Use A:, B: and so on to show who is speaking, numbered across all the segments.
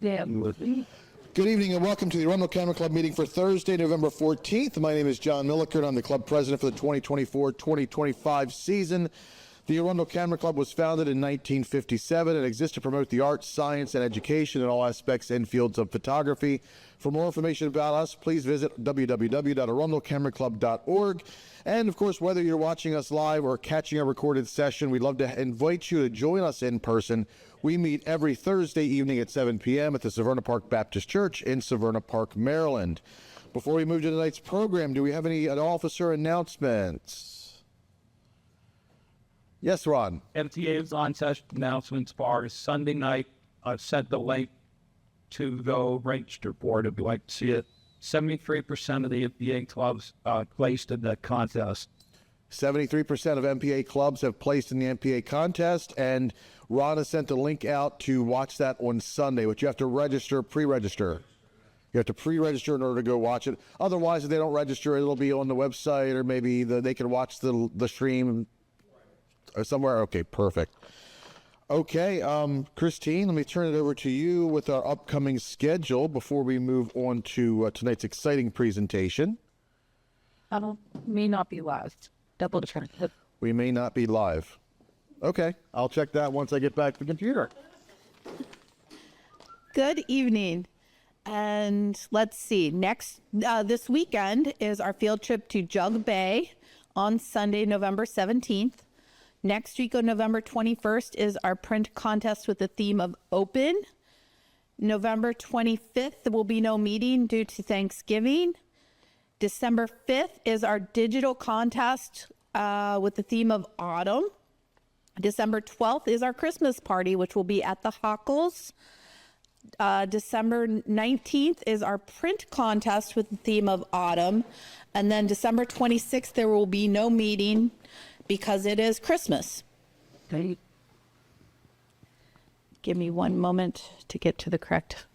A: Good evening and welcome to the Arundel Camera Club meeting for Thursday, November 14th. My name is John Milliker and I'm the club president for the 2024-2025 season. The Arundel Camera Club was founded in 1957 and exists to promote the arts, science, and education in all aspects and fields of photography. For more information about us, please visit www.arundelcameraclub.org. And of course, whether you're watching us live or catching a recorded session, we'd love to invite you to join us in person. We meet every Thursday evening at 7 p.m. at the Severna Park Baptist Church in Severna Park, Maryland. Before we move to tonight's program, do we have any officer announcements? Yes, Ron.
B: MTA's on-session announcements bar is Sunday night. I've sent the link to the register board if you'd like to see it. 73% of the MPA clubs placed in the contest.
A: 73% of MPA clubs have placed in the MPA contest, and Ron has sent the link out to watch that on Sunday, but you have to register, pre-register. You have to pre-register in order to go watch it. Otherwise, if they don't register, it'll be on the website, or maybe they can watch the stream somewhere. Okay, perfect. Okay, Christine, let me turn it over to you with our upcoming schedule before we move on to tonight's exciting presentation.
C: May not be live. Double check.
A: We may not be live. Okay, I'll check that once I get back to the computer.
C: Good evening. And let's see, this weekend is our field trip to Jug Bay on Sunday, November 17th. Next week on November 21st is our print contest with the theme of open. November 25th, there will be no meeting due to Thanksgiving. December 5th is our digital contest with the theme of autumn. December 12th is our Christmas party, which will be at the Hockles. December 19th is our print contest with the theme of autumn. And then December 26th, there will be no meeting because it is Christmas. Okay. Give me one moment to get to the correct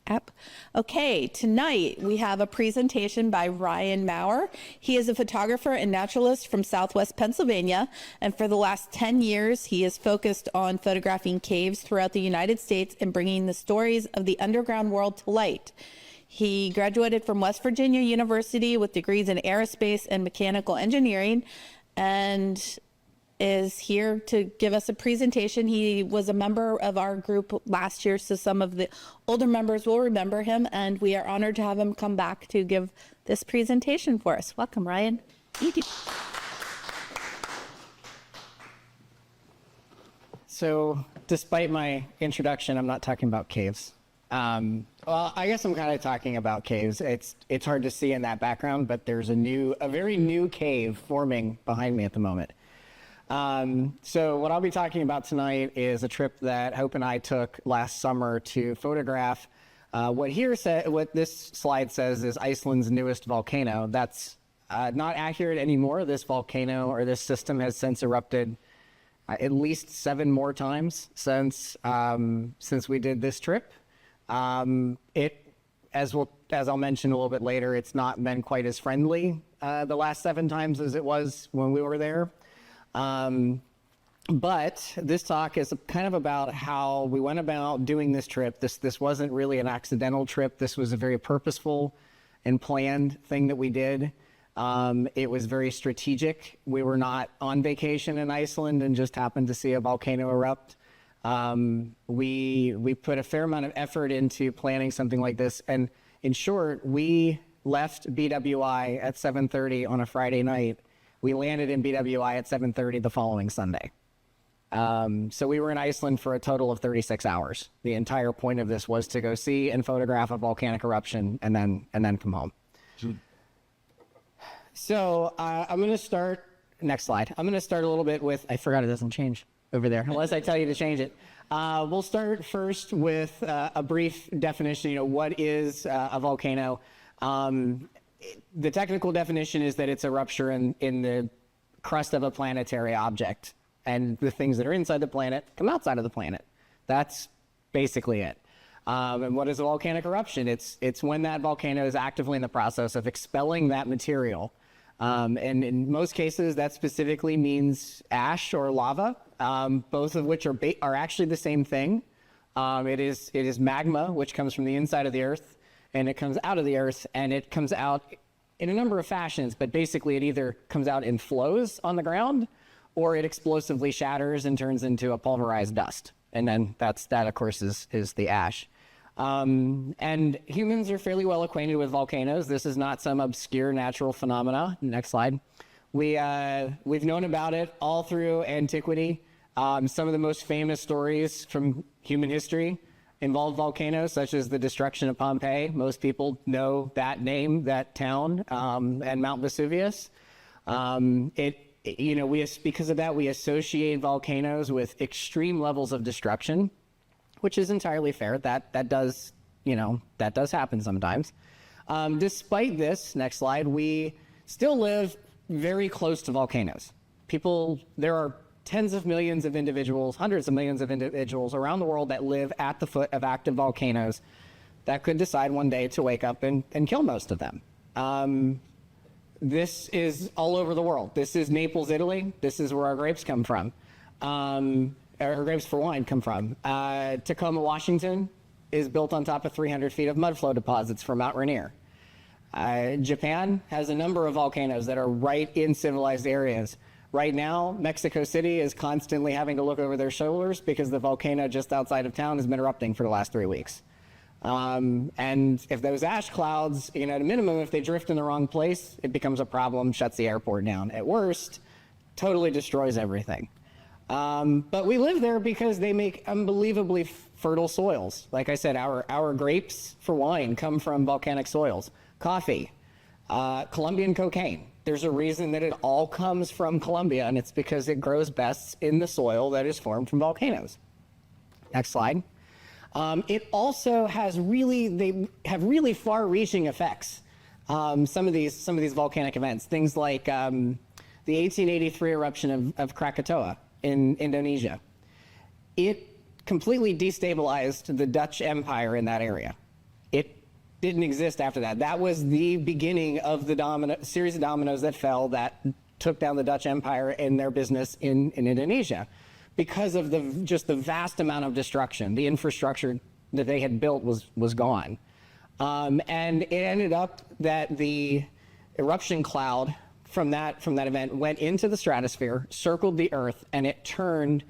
C: app. Okay, tonight we have a presentation by Ryan Maurer. He is a photographer and naturalist from Southwest Pennsylvania, and for the last 10 years, he is focused on photographing caves throughout the United States and bringing the stories of the underground world to light. He graduated from West Virginia University with degrees in aerospace and mechanical engineering, and is here to give us a presentation. He was a member of our group last year, so some of the older members will remember him, and we are honored to have him come back to give this presentation for us. Welcome, Ryan. Thank you.
D: So, despite my introduction, I'm not talking about caves. Well, I guess I'm kind of talking about caves. It's hard to see in that background, but there's a very new cave forming behind me at the moment. So what I'll be talking about tonight is a trip that Hope and I took last summer to photograph what this slide says is Iceland's newest volcano. That's not accurate anymore. This volcano or this system has since erupted at least 7 more times since we did this trip. As I'll mention a little bit later, it's not been quite as friendly the last 7 times as it was when we were there. But this talk is kind of about how we went about doing this trip. This wasn't really an accidental trip. This was a very purposeful and planned thing that we did. It was very strategic. We were not on vacation in Iceland and just happened to see a volcano erupt. We put a fair amount of effort into planning something like this. And in short, we left BWI at 7:30 on a Friday night. We landed in BWI at 7:30 the following Sunday. So we were in Iceland for a total of 36 hours. The entire point of this was to go see and photograph a volcanic eruption and then come home. So I'm going to start, next slide. I'm going to start a little bit with, I forgot it doesn't change over there, unless I tell you to change it. We'll start first with a brief definition, what is a volcano? The technical definition is that it's a rupture in the crust of a planetary object, and the things that are inside the planet come outside of the planet. That's basically it. And what is a volcanic eruption? It's when that volcano is actively in the process of expelling that material. And in most cases, that specifically means ash or lava, both of which are actually the same thing. It is magma, which comes from the inside of the Earth, and it comes out of the Earth, and it comes out in a number of fashions, but basically it either comes out in flows on the ground, or it explosively shatters and turns into a pulverized dust. And then that, of course, is the ash. And humans are fairly well acquainted with volcanoes. This is not some obscure natural phenomena. Next slide. We've known about it all through antiquity. Some of the most famous stories from human history involve volcanoes, such as the destruction of Pompeii. Most people know that name, that town, and Mount Vesuvius. Because of that, we associate volcanoes with extreme levels of destruction, which is entirely fair. That does happen sometimes. Despite this, next slide, we still live very close to volcanoes. There are tens of millions of individuals, hundreds of millions of individuals around the world that live at the foot of active volcanoes that could decide one day to wake up and kill most of them. This is all over the world. This is Naples, Italy. This is where our grapes come from. Our grapes for wine come from. Tacoma, Washington is built on top of 300 feet of mudflow deposits from Mount Rainier. Japan has a number of volcanoes that are right in civilized areas. Right now, Mexico City is constantly having to look over their shoulders because the volcano just outside of town has been erupting for the last 3 weeks. And if those ash clouds, at a minimum, if they drift in the wrong place, it becomes a problem, shuts the airport down. At worst, totally destroys everything. But we live there because they make unbelievably fertile soils. Like I said, our grapes for wine come from volcanic soils. Coffee, Colombian cocaine. There's a reason that it all comes from Colombia, and it's because it grows best in the soil that is formed from volcanoes. Next slide. It also has they have really far-reaching effects. Some of these volcanic events, things like the 1883 eruption of Krakatoa in Indonesia. It completely destabilized the Dutch Empire in that area. It didn't exist after that. That was the beginning of the series of dominoes that fell that took down the Dutch Empire and their business in Indonesia, because of the vast amount of destruction. The infrastructure that they had built was gone. And it ended up that the eruption cloud from that event went into the stratosphere, circled the Earth, and it turned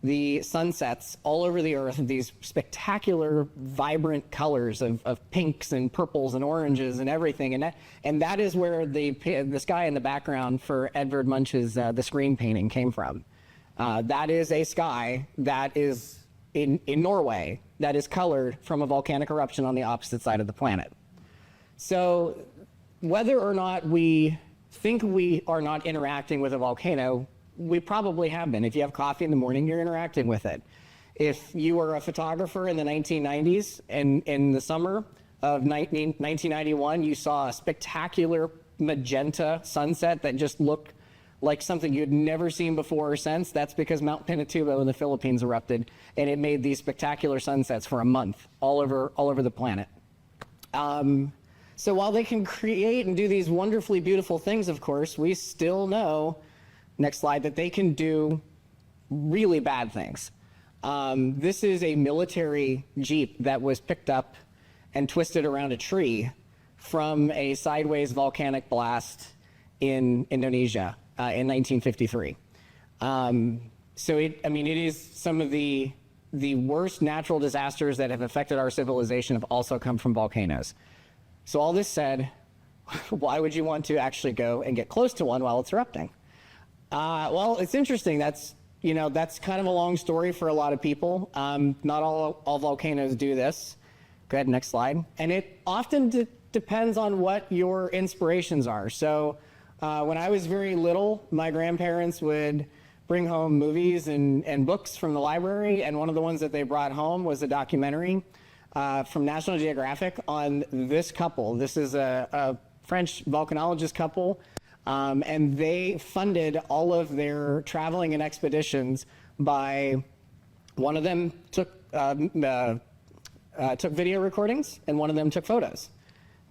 D: the sunsets all over the Earth, these spectacular, vibrant colors of pinks and purples and oranges and everything. And that is where the sky in the background for Edvard Munch's The Screen painting came from. That is a sky that is in Norway that is colored from a volcanic eruption on the opposite side of the planet. So whether or not we think we are not interacting with a volcano, we probably have been. If you have coffee in the morning, you're interacting with it. If you were a photographer in the 1990s and in the summer of 1991, you saw a spectacular magenta sunset that just looked like something you'd never seen before or since, that's because Mount Pinatubo in the Philippines erupted, and it made these spectacular sunsets for a month all over the planet. So while they can create and do these wonderfully beautiful things, of course, we still know, next slide, that they can do really bad things. This is a military Jeep that was picked up and twisted around a tree from a sideways volcanic blast in Indonesia in 1953. So it is some of the worst natural disasters that have affected our civilization have also come from volcanoes. So all this said, why would you want to actually go and get close to one while it's erupting? Well, it's interesting. That's kind of a long story for a lot of people. Not all volcanoes do this. Go ahead, next slide. And it often depends on what your inspirations are. So when I was very little, my grandparents would bring home movies and books from the library, and one of the ones that they brought home was a documentary from National Geographic on this couple. This is a French volcanologist couple, and they funded all of their traveling and expeditions by, one of them took video recordings and one of them took photos.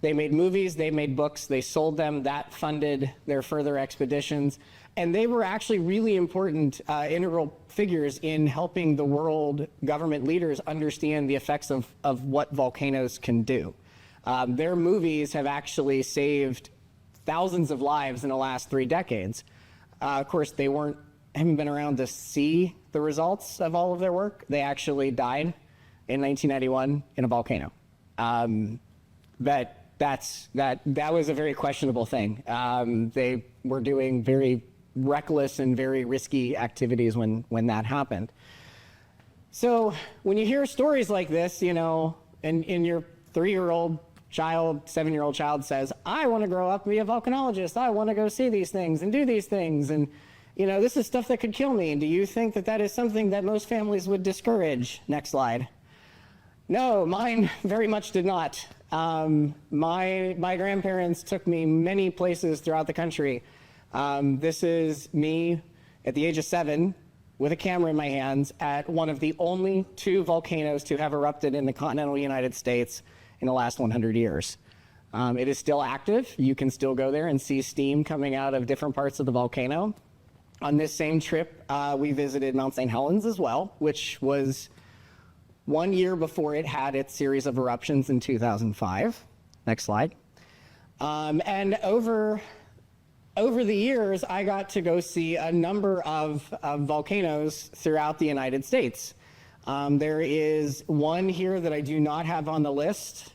D: They made movies, they made books, they sold them, that funded their further expeditions. And they were actually really important integral figures in helping the world government leaders understand the effects of what volcanoes can do. Their movies have actually saved thousands of lives in the last 3 decades. Of course, they haven't been around to see the results of all of their work. They actually died in 1991 in a volcano. That was a very questionable thing. They were doing very reckless and very risky activities when that happened. So when you hear stories like this, you know, and your 3-year-old child, 7-year-old child says, I want to grow up and be a volcanologist. I want to go see these things and do these things. And, you know, this is stuff that could kill me. And do you think that that is something that most families would discourage? Next slide. No, mine very much did not. My grandparents took me many places throughout the country. This is me at the age of 7 with a camera in my hands at one of the only 2 volcanoes to have erupted in the continental United States in the last 100 years. It is still active. You can still go there and see steam coming out of different parts of the volcano. On this same trip, we visited Mount St. Helens as well, which was 1 year before it had its series of eruptions in 2005. Next slide. And over the years, I got to go see a number of volcanoes throughout the United States. There is one here that I do not have on the list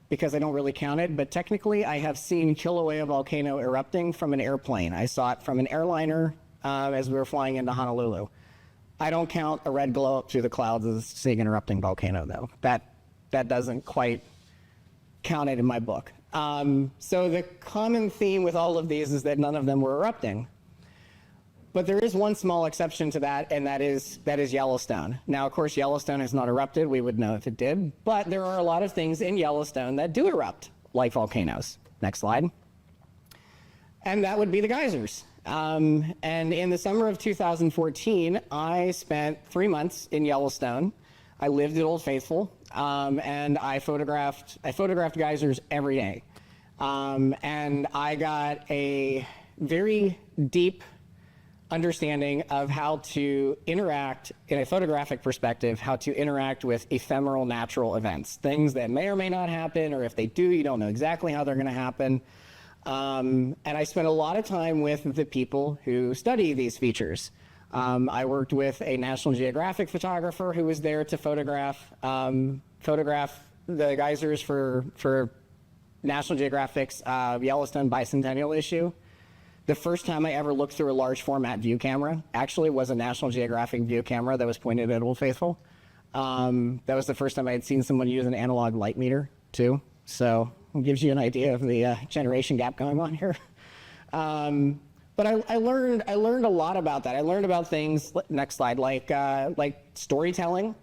D: because I don't really count it, but technically I have seen Kilauea volcano erupting from an airplane. I saw it from an airliner as we were flying into Honolulu. I don't count a red glow up through the clouds as seeing an erupting volcano, though. That doesn't quite count it in my book. So the common theme with all of these is that none of them were erupting. But there is one small exception to that, and that is Yellowstone. Now, of course, Yellowstone has not erupted. We would know if it did. But there are a lot of things in Yellowstone that do erupt, like volcanoes. Next slide. And that would be the geysers. And in the summer of 2014, I spent 3 months in Yellowstone. I lived at Old Faithful, and I photographed geysers every day. And I got a very deep understanding of how to interact, in a photographic perspective, how to interact with ephemeral natural events, things that may or may not happen, or if they do, you don't know exactly how they're going to happen. And I spent a lot of time with the people who study these features. I worked with a National Geographic photographer who was there to photograph the geysers for National Geographic's Yellowstone bicentennial issue. The first time I ever looked through a large format view camera actually was a National Geographic view camera that was pointed at Old Faithful. That was the first time I had seen someone use an analog light meter too. So it gives you an idea of the generation gap going on here. But I learned a lot about that. I learned about things, next slide, like storytelling.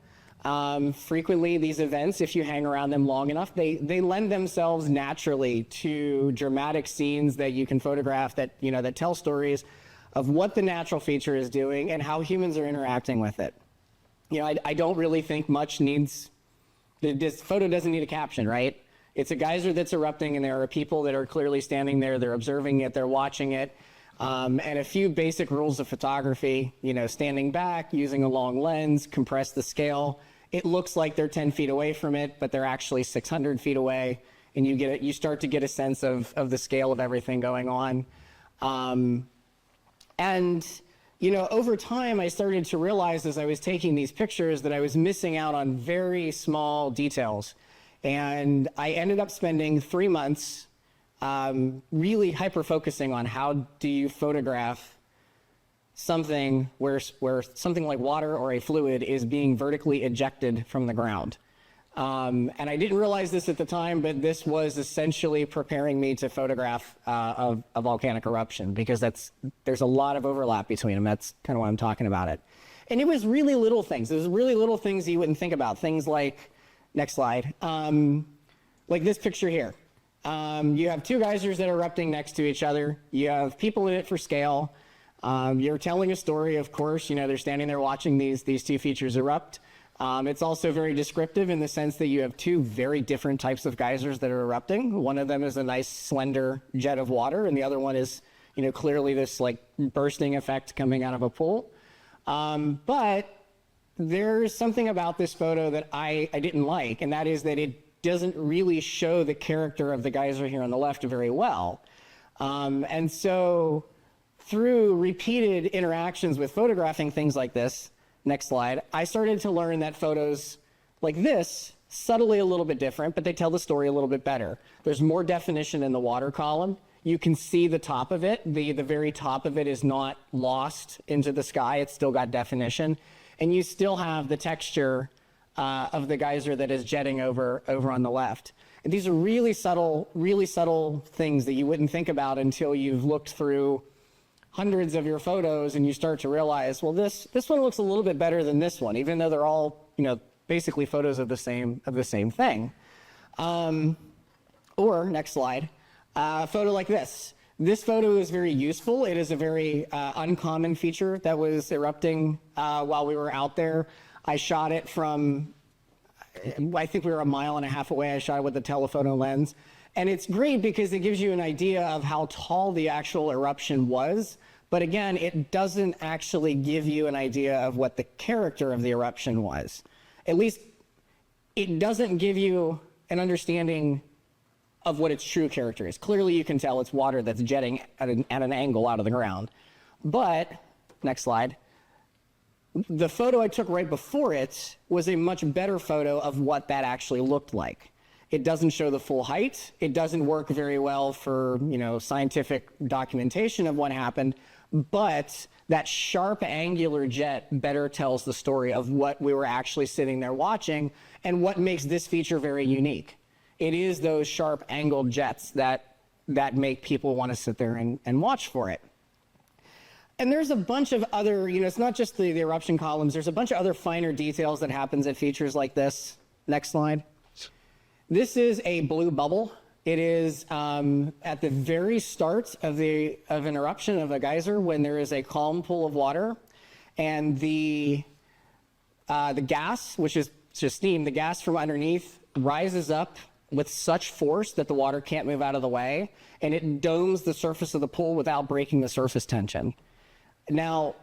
D: Frequently these events, if you hang around them long enough, they lend themselves naturally to dramatic scenes that you can photograph that tell stories of what the natural feature is doing and how humans are interacting with it. I don't really think much needs, this photo doesn't need a caption, right? It's a geyser that's erupting and there are people that are clearly standing there, they're observing it, they're watching it. And a few basic rules of photography, standing back, using a long lens, compress the scale. It looks like they're 10 feet away from it, but they're actually 600 feet away. And you start to get a sense of the scale of everything going on. Over time, I started to realize as I was taking these pictures that I was missing out on very small details. And I ended up spending 3 months really hyper-focusing on how do you photograph something where something like water or a fluid is being vertically ejected from the ground. And I didn't realize this at the time, but this was essentially preparing me to photograph a volcanic eruption because there's a lot of overlap between them. That's kind of why I'm talking about it. And it was really little things. It was really little things you wouldn't think about. Things like, next slide, like this picture here. You have 2 geysers that are erupting next to each other. You have people in it for scale. You're telling a story, of course. They're standing there watching these 2 features erupt. It's also very descriptive in the sense that you have two very different types of geysers that are erupting. One of them is a nice slender jet of water, and the other one is, clearly this like bursting effect coming out of a pool. But there's something about this photo that I didn't like, and that is that it doesn't really show the character of the geyser here on the left very well. And so through repeated interactions with photographing things like this, next slide, I started to learn that photos like this, subtly a little bit different, but they tell the story a little bit better. There's more definition in the water column. You can see the top of it. The very top of it is not lost into the sky. It's still got definition. And you still have the texture of the geyser that is jetting over on the left. And these are really subtle things that you wouldn't think about until you've looked through hundreds of your photos and you start to realize, well, this one looks a little bit better than this one, even though they're all, basically photos of the same thing. Or next slide, a photo like this. This photo is very useful. It is a very uncommon feature that was erupting while we were out there. I shot it from, I think we were 1.5 miles away. I shot it with a telephoto lens. And it's great because it gives you an idea of how tall the actual eruption was. But again, it doesn't actually give you an idea of what the character of the eruption was. At least it doesn't give you an understanding of what its true character is. Clearly you can tell it's water that's jetting at an angle out of the ground. But, next slide, the photo I took right before it was a much better photo of what that actually looked like. It doesn't show the full height. It doesn't work very well for, scientific documentation of what happened, but that sharp angular jet better tells the story of what we were actually sitting there watching and what makes this feature very unique. It is those sharp angled jets that make people want to sit there and watch for it. And there's a bunch of other, it's not just the eruption columns, there's a bunch of other finer details that happens at features like this. Next slide. This is a blue bubble. It is at the very start of an eruption of a geyser when there is a calm pool of water, and the gas, which is just steam, the gas from underneath rises up with such force that the water can't move out of the way, and it domes the surface of the pool without breaking the surface tension. Now,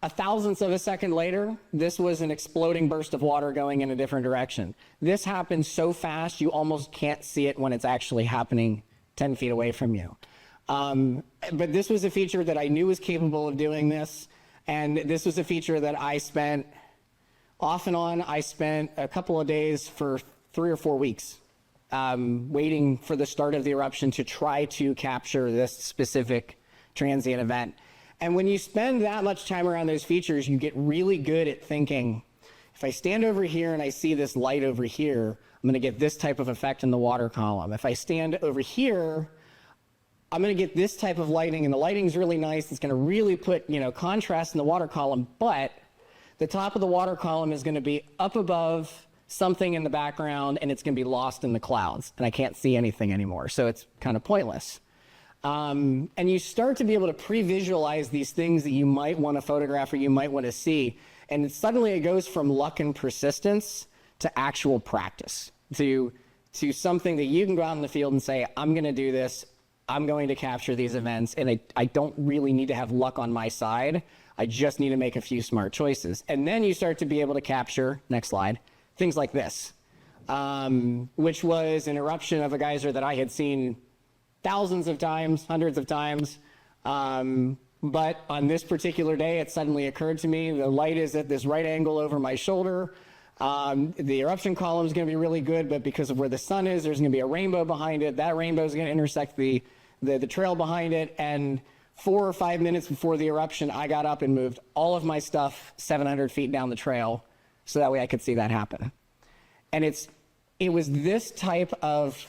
D: a thousandth of a second later, this was an exploding burst of water going in a different direction. This happens so fast, you almost can't see it when it's actually happening 10 feet away from you. But this was a feature that I knew was capable of doing this, and this was a feature that I spent off and on. I spent a couple of days for 3 or 4 weeks waiting for the start of the eruption to try to capture this specific transient event. And when you spend that much time around those features, you get really good at thinking, if I stand over here and I see this light over here, I'm going to get this type of effect in the water column. If I stand over here, I'm going to get this type of lighting, and the lighting's really nice. It's going to really put, contrast in the water column, but the top of the water column is going to be up above something in the background, and it's going to be lost in the clouds, and I can't see anything anymore. So it's kind of pointless. And you start to be able to pre-visualize these things that you might want to photograph or you might want to see. And suddenly it goes from luck and persistence to actual practice, to something that you can go out in the field and say, I'm going to do this. I'm going to capture these events. And I don't really need to have luck on my side. I just need to make a few smart choices. And then you start to be able to capture, next slide, things like this, which was an eruption of a geyser that I had seen thousands of times, hundreds of times. But on this particular day, it suddenly occurred to me, the light is at this right angle over my shoulder. The eruption column is going to be really good, but because of where the sun is, there's going to be a rainbow behind it. That rainbow is going to intersect the trail behind it. And 4 or 5 minutes before the eruption, I got up and moved all of my stuff 700 feet down the trail so that way I could see that happen. And it was this type of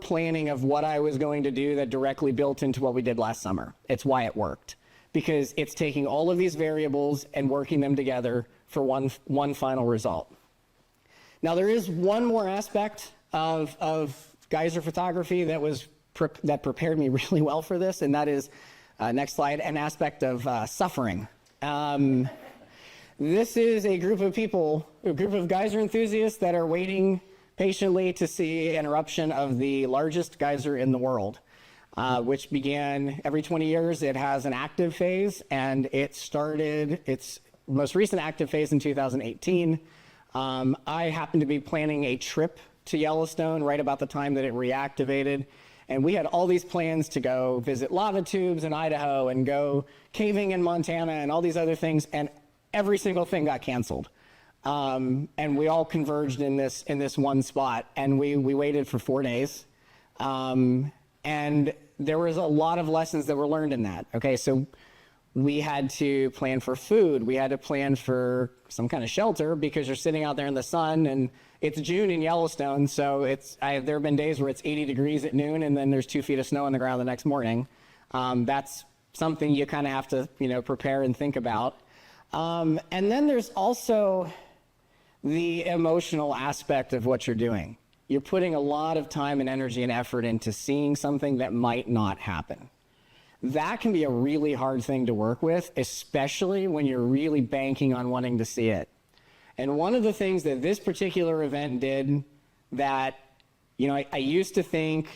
D: planning of what I was going to do that directly built into what we did last summer. It's why it worked, because it's taking all of these variables and working them together for one final result. Now, there is one more aspect of geyser photography that prepared me really well for this, and that is, next slide, an aspect of suffering. This is a group of people, a group of geyser enthusiasts that are waiting patiently to see an eruption of the largest geyser in the world, which began every 20 years. It has an active phase, and it started its most recent active phase in 2018. I happened to be planning a trip to Yellowstone right about the time that it reactivated. And we had all these plans to go visit lava tubes in Idaho and go caving in Montana and all these other things. And every single thing got canceled. And we all converged in this one spot. And we waited for 4 days. And there was a lot of lessons that were learned in that. Okay, so we had to plan for food. We had to plan for some kind of shelter because you're sitting out there in the sun, and it's June in Yellowstone. So there have been days where it's 80 degrees at noon, and then there's 2 feet of snow on the ground the next morning. That's something you kind of have to, prepare and think about. And then there's also the emotional aspect of what you're doing. You're putting a lot of time and energy and effort into seeing something that might not happen. That can be a really hard thing to work with, especially when you're really banking on wanting to see it. And one of the things that this particular event did that, I used to think,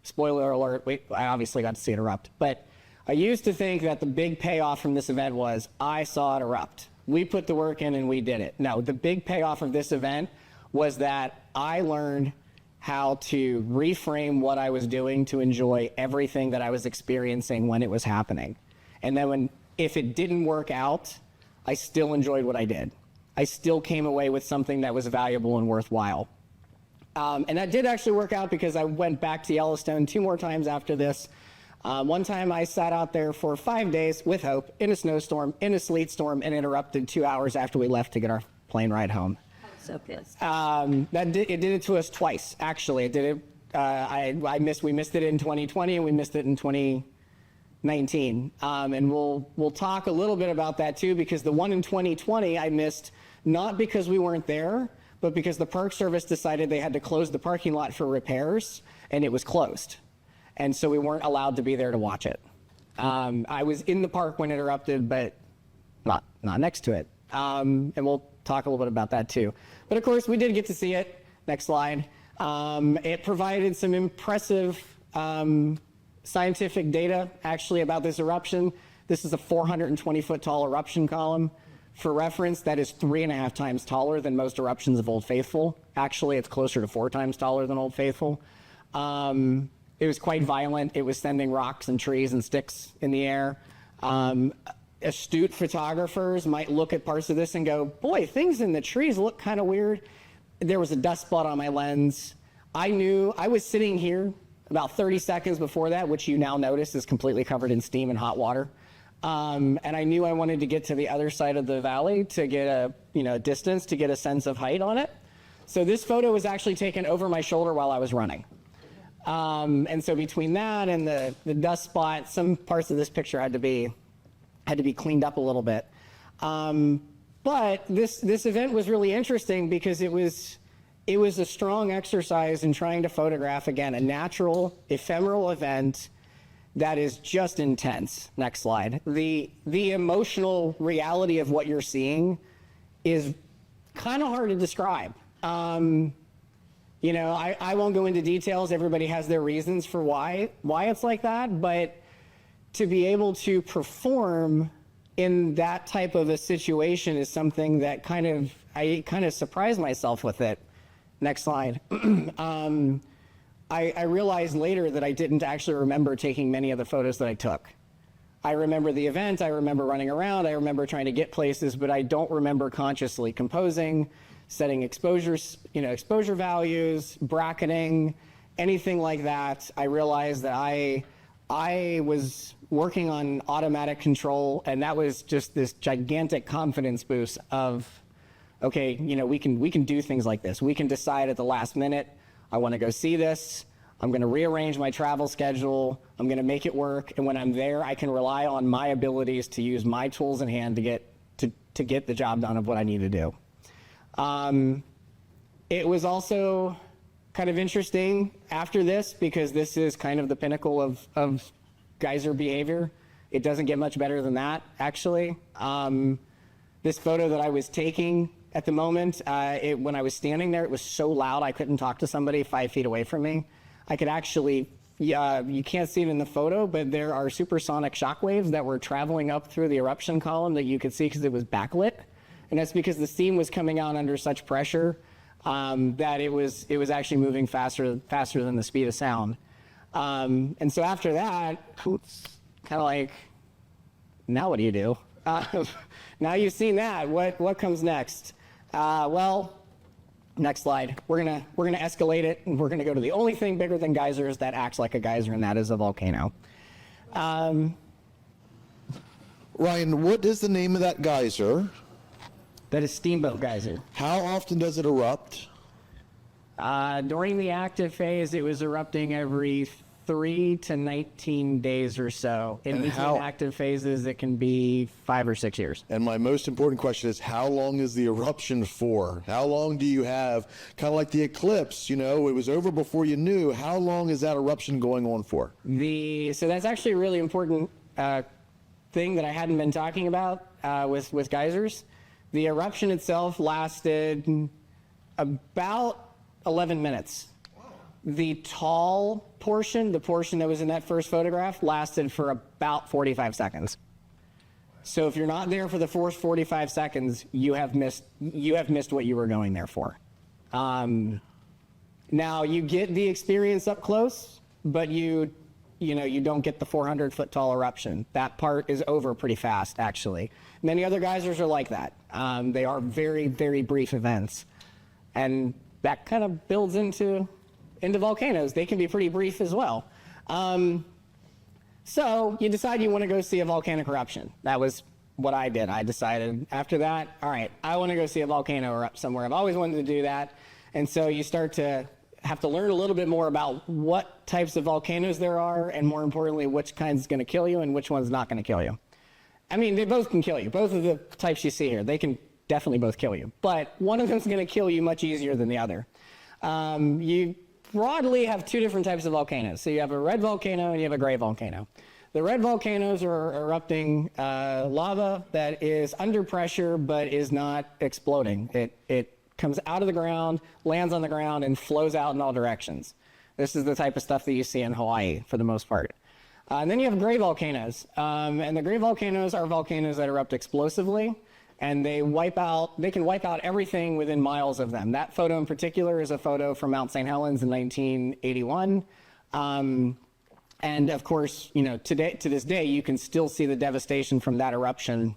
D: spoiler alert, I obviously got to see it erupt, but I used to think that the big payoff from this event was I saw it erupt. We put the work in and we did it. No, the big payoff of this event was that I learned how to reframe what I was doing to enjoy everything that I was experiencing when it was happening. And then if it didn't work out, I still enjoyed what I did. I still came away with something that was valuable and worthwhile. And that did actually work out because I went back to Yellowstone 2 more times after this. One time I sat out there for 5 days with hope in a snowstorm, in a sleet storm, and interrupted 2 hours after we left to get our plane ride home.
E: So pissed.
D: It did it to us twice, actually. It did it. We missed it in 2020 and we missed it in 2019. And we'll talk a little bit about that too, because the one in 2020 I missed not because we weren't there, but because the Park Service decided they had to close the parking lot for repairs, and it was closed. And so we weren't allowed to be there to watch it. I was in the park when it erupted, but not next to it. And we'll talk a little bit about that too. But of course, we did get to see it. Next slide. It provided some impressive scientific data actually about this eruption. This is a 420-foot tall eruption column. For reference, that is 3.5 times taller than most eruptions of Old Faithful. Actually, it's closer to 4 times taller than Old Faithful. It was quite violent. It was sending rocks and trees and sticks in the air. Astute photographers might look at parts of this and go, boy, things in the trees look kind of weird. There was a dust spot on my lens. I knew I was sitting here about 30 seconds before that, which you now notice is completely covered in steam and hot water. And I knew I wanted to get to the other side of the valley to get a distance, to get a sense of height on it. So this photo was actually taken over my shoulder while I was running. And so between that and the dust spot, some parts of this picture had to be cleaned up a little bit. But this event was really interesting because it was a strong exercise in trying to photograph, again, a natural, ephemeral event that is just intense. Next slide. The emotional reality of what you're seeing is kind of hard to describe. I won't go into details. Everybody has their reasons for why it's like that, but to be able to perform in that type of a situation is something that I kind of surprised myself with it. Next slide. I realized later that I didn't actually remember taking many of the photos that I took. I remember the event, I remember running around, I remember trying to get places, but I don't remember consciously composing, setting exposures, exposure values, bracketing, anything like that. I realized that I was working on automatic control, and that was just this gigantic confidence boost of, okay, we can do things like this. We can decide at the last minute, I want to go see this. I'm going to rearrange my travel schedule. I'm going to make it work. And when I'm there, I can rely on my abilities to use my tools in hand to get the job done of what I need to do. It was also kind of interesting after this because this is kind of the pinnacle of geyser behavior. It doesn't get much better than that, actually. this photo that I was taking at the moment, when I was standing there, it was so loud I couldn't talk to somebody 5 feet away from me. I could actually, you can't see it in the photo, but there are supersonic shock waves that were traveling up through the eruption column that you could see because it was backlit. And that's because the steam was coming out under such pressure that it was actually moving faster than the speed of sound. And so after that, it's kind of like, now what do you do? Now you've seen that. What comes next? Well, next slide. We're gonna escalate it, and we're gonna go to the only thing bigger than geysers that acts like a geyser, and that is a volcano.
A: Ryan, what is the name of that geyser?
D: That is Steamboat Geyser.
A: How often does it erupt?
D: During the active phase, it was erupting every 3 to 19 days or so. In between active phases, it can be 5 or 6 years.
A: And my most important question is, how long is the eruption for? How long do you have, kind of like the eclipse, you know, it was over before you knew. How long is that eruption going on for?
D: So that's actually a really important thing that I hadn't been talking about with geysers. The eruption itself lasted about 11 minutes. The tall portion, the portion that was in that first photograph, lasted for about 45 seconds. So if you're not there for the first 45 seconds, you have missed what you were going there for. Now you get the experience up close, but you don't get the 400-foot tall eruption. That part is over pretty fast, actually. Many other geysers are like that. They are very, very brief events, and that kind of builds into volcanoes. They can be pretty brief as well. So you decide you want to go see a volcanic eruption. That was what I did. I decided after that, all right, I want to go see a volcano erupt somewhere. I've always wanted to do that. And so you start to have to learn a little bit more about what types of volcanoes there are, and more importantly, which kind's going to kill you and which one's not going to kill you. I mean, they both can kill you. Both of the types you see here, they can definitely both kill you. But one of them's going to kill you much easier than the other. You broadly have 2 different types of volcanoes. So you have a red volcano and you have a gray volcano. The red volcanoes are erupting lava that is under pressure but is not exploding. It comes out of the ground, lands on the ground, and flows out in all directions. This is the type of stuff that you see in Hawaii for the most part. And then you have gray volcanoes. And the gray volcanoes are volcanoes that erupt explosively, and they can wipe out everything within miles of them. That photo in particular is a photo from Mount St. Helens in 1981. And of course, to this day, you can still see the devastation from that eruption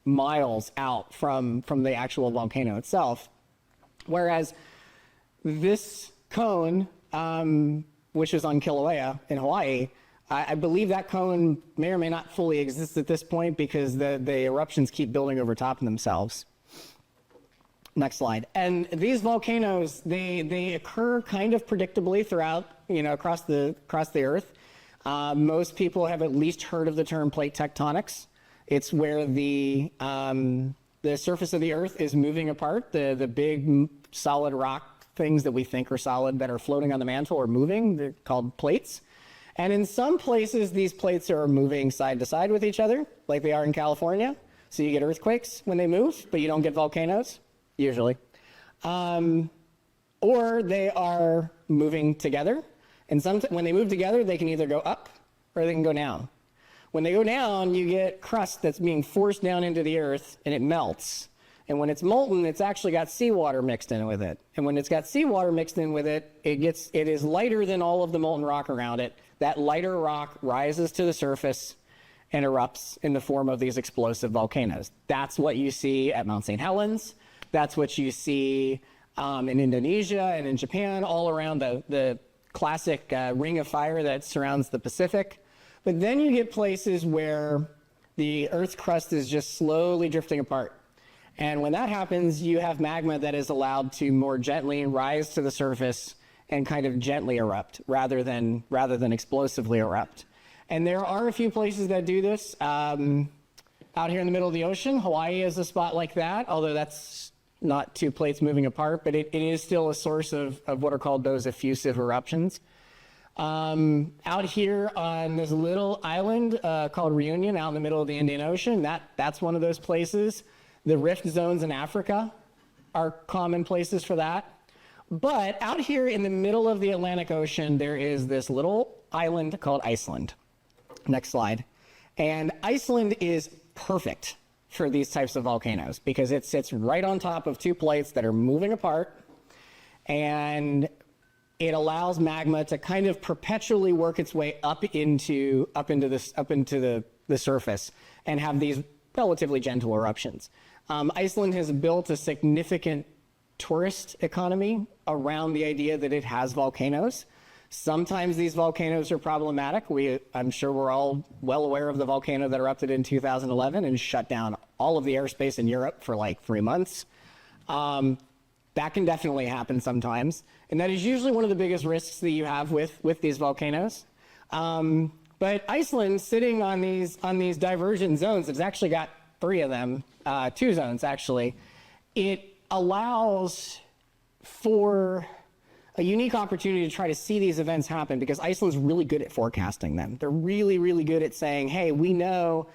D: miles out from the actual volcano itself. Whereas this cone, which is on Kilauea in Hawaii, I believe that cone may or may not fully exist at this point because the eruptions keep building over top of themselves. Next slide. And these volcanoes, they occur kind of predictably throughout, across the Earth. Most people have at least heard of the term plate tectonics. It's where the surface of the Earth is moving apart. The big solid rock things that we think are solid that are floating on the mantle are moving. They're called plates. And in some places, these plates are moving side to side with each other, like they are in California. So you get earthquakes when they move, but you don't get volcanoes, usually. Or they are moving together. And when they move together, they can either go up or they can go down. When they go down, you get crust that's being forced down into the earth, and it melts. And when it's molten, it's actually got seawater mixed in with it. And when it's got seawater mixed in with it, it is lighter than all of the molten rock around it. That lighter rock rises to the surface and erupts in the form of these explosive volcanoes. That's what you see at Mount St. Helens. That's what you see in Indonesia and in Japan, all around the classic ring of fire that surrounds the Pacific. But then you get places where the Earth's crust is just slowly drifting apart. And when that happens, you have magma that is allowed to more gently rise to the surface and kind of gently erupt rather than explosively erupt. And there are a few places that do this. Out here in the middle of the ocean, Hawaii is a spot like that, although that's not 2 plates moving apart, but it is still a source of what are called those effusive eruptions. Out here on this little island called Reunion out in the middle of the Indian Ocean, that's one of those places The rift zones in Africa are common places for that. But out here in the middle of the Atlantic Ocean, there is this little island called Iceland. Next slide. And Iceland is perfect for these types of volcanoes because it sits right on top of two plates that are moving apart, and it allows magma to kind of perpetually work its way up into the surface and have these relatively gentle eruptions. Iceland has built a significant tourist economy around the idea that it has volcanoes. Sometimes these volcanoes are problematic. I'm sure we're all well aware of the volcano that erupted in 2011 and shut down all of the airspace in Europe for like 3 months. That can definitely happen sometimes. And that is usually one of the biggest risks that you have with these volcanoes. But Iceland, sitting on these divergent zones, it's actually got 3 of them, 2 zones actually. It allows for a unique opportunity to try to see these events happen because Iceland's really good at forecasting them. They're really, really good at saying, hey, we know,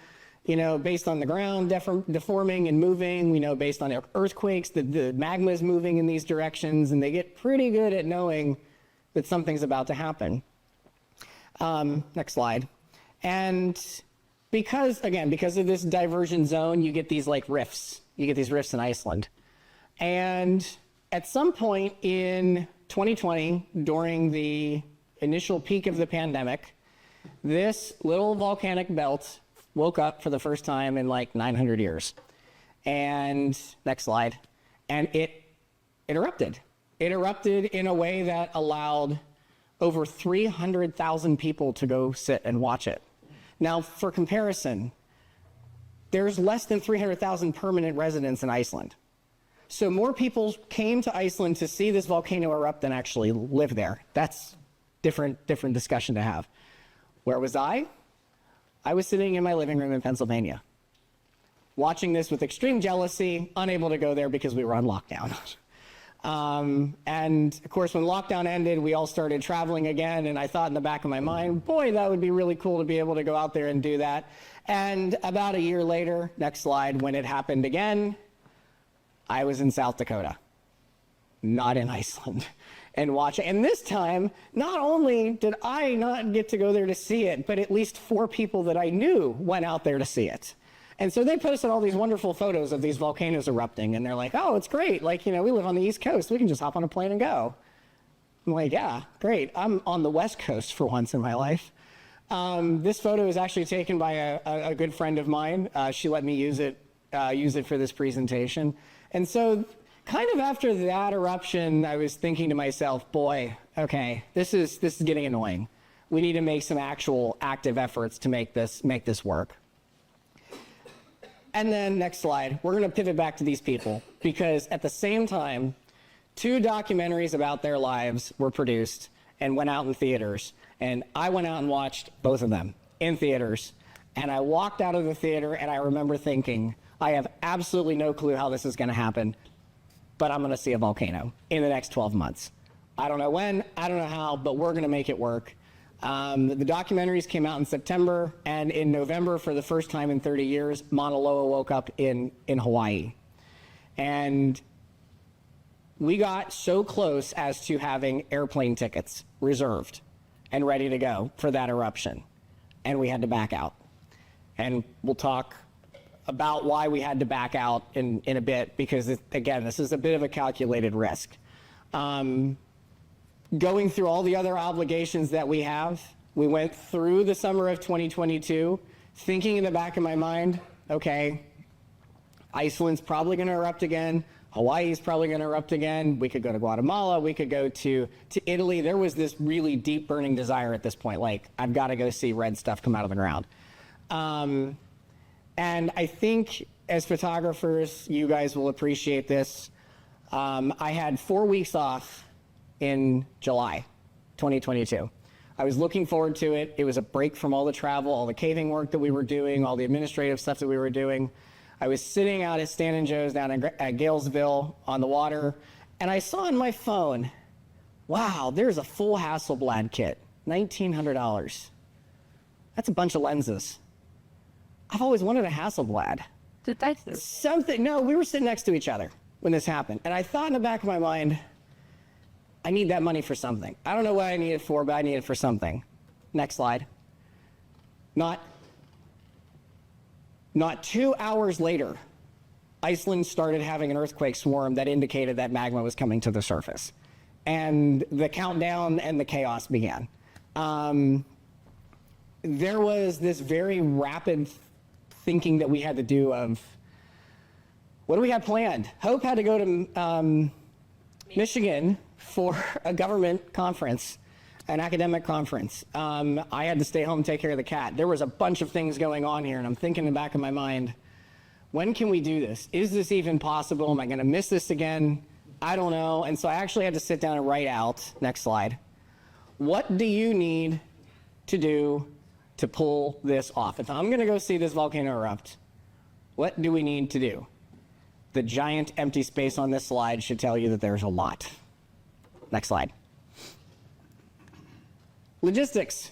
D: based on the ground deforming and moving, we know based on earthquakes that the magma is moving in these directions, and they get pretty good at knowing that something's about to happen. Next slide. And because of this divergent zone, you get these like rifts. You get these rifts in Iceland. And at some point in 2020, during the initial peak of the pandemic, this little volcanic belt woke up for the first time in like 900 years. And next slide. And it erupted. It erupted in a way that allowed over 300,000 people to go sit and watch it. Now, for comparison, there's less than 300,000 permanent residents in Iceland. So more people came to Iceland to see this volcano erupt than actually live there. That's different discussion to have. Where was I? I was sitting in my living room in Pennsylvania, watching this with extreme jealousy, unable to go there because we were on lockdown. And of course, when lockdown ended, we all started traveling again. And I thought in the back of my mind, boy, that would be really cool to be able to go out there and do that. And about a year later, next slide, when it happened again, I was in South Dakota, not in Iceland, and watching. And this time, not only did I not get to go there to see it, but at least 4 people that I knew went out there to see it. And so they posted all these wonderful photos of these volcanoes erupting, and they're like, oh, it's great. Like, we live on the East Coast. We can just hop on a plane and go. I'm like, yeah, great. I'm on the West Coast for once in my life. This photo is actually taken by a good friend of mine. She let me use it for this presentation. And so kind of after that eruption, I was thinking to myself, boy, okay, this is getting annoying. We need to make some actual active efforts to make this work. And then next slide, we're going to pivot back to these people because at the same time, 2 documentaries about their lives were produced and went out in theaters. And I went out and watched both of them in theaters. And I walked out of the theater and I remember thinking, I have absolutely no clue how this is going to happen, but I'm going to see a volcano in the next 12 months. I don't know when, I don't know how, but we're going to make it work. The documentaries came out in September, and in November, for the first time in 30 years, Mauna Loa woke up in Hawaii. And we got so close as to having airplane tickets reserved and ready to go for that eruption, and we had to back out. And we'll talk about why we had to back out in a bit, because again, this is a bit of a calculated risk. Going through all the other obligations that we have, we went through the summer of 2022, thinking in the back of my mind, okay, Iceland's probably going to erupt again. Hawaii's probably going to erupt again. We could go to Guatemala. We could go to Italy. There was this really deep burning desire at this point, like, I've got to go see red stuff come out of the ground. And I think as photographers, you guys will appreciate this. I had 4 weeks off in July 2022. I was looking forward to it. It was a break from all the travel, all the caving work that we were doing, all the administrative stuff that we were doing. I was sitting out at Stan and Joe's down at Galesville on the water, and I saw on my phone, wow, there's a full Hasselblad kit, $1,900. That's a bunch of lenses. I've always wanted a Hasselblad. something. No, we were sitting next to each other when this happened, and I thought in the back of my mind, I need that money for something. I don't know what I need it for, but I need it for something. Next slide. Not 2 hours later, Iceland started having an earthquake swarm that indicated that magma was coming to the surface. And the countdown and the chaos began. There was this very rapid thinking that we had to do of, what do we have planned? Hope had to go to Michigan for a government conference, an academic conference. I had to stay home and take care of the cat. There was a bunch of things going on here, and I'm thinking in the back of my mind, when can we do this? Is this even possible? Am I going to miss this again? I don't know. And so I actually had to sit down and write out, next slide, what do you need to do to pull this off? If I'm going to go see this volcano erupt, what do we need to do? The giant empty space on this slide should tell you that there's a lot. Next slide. Logistics.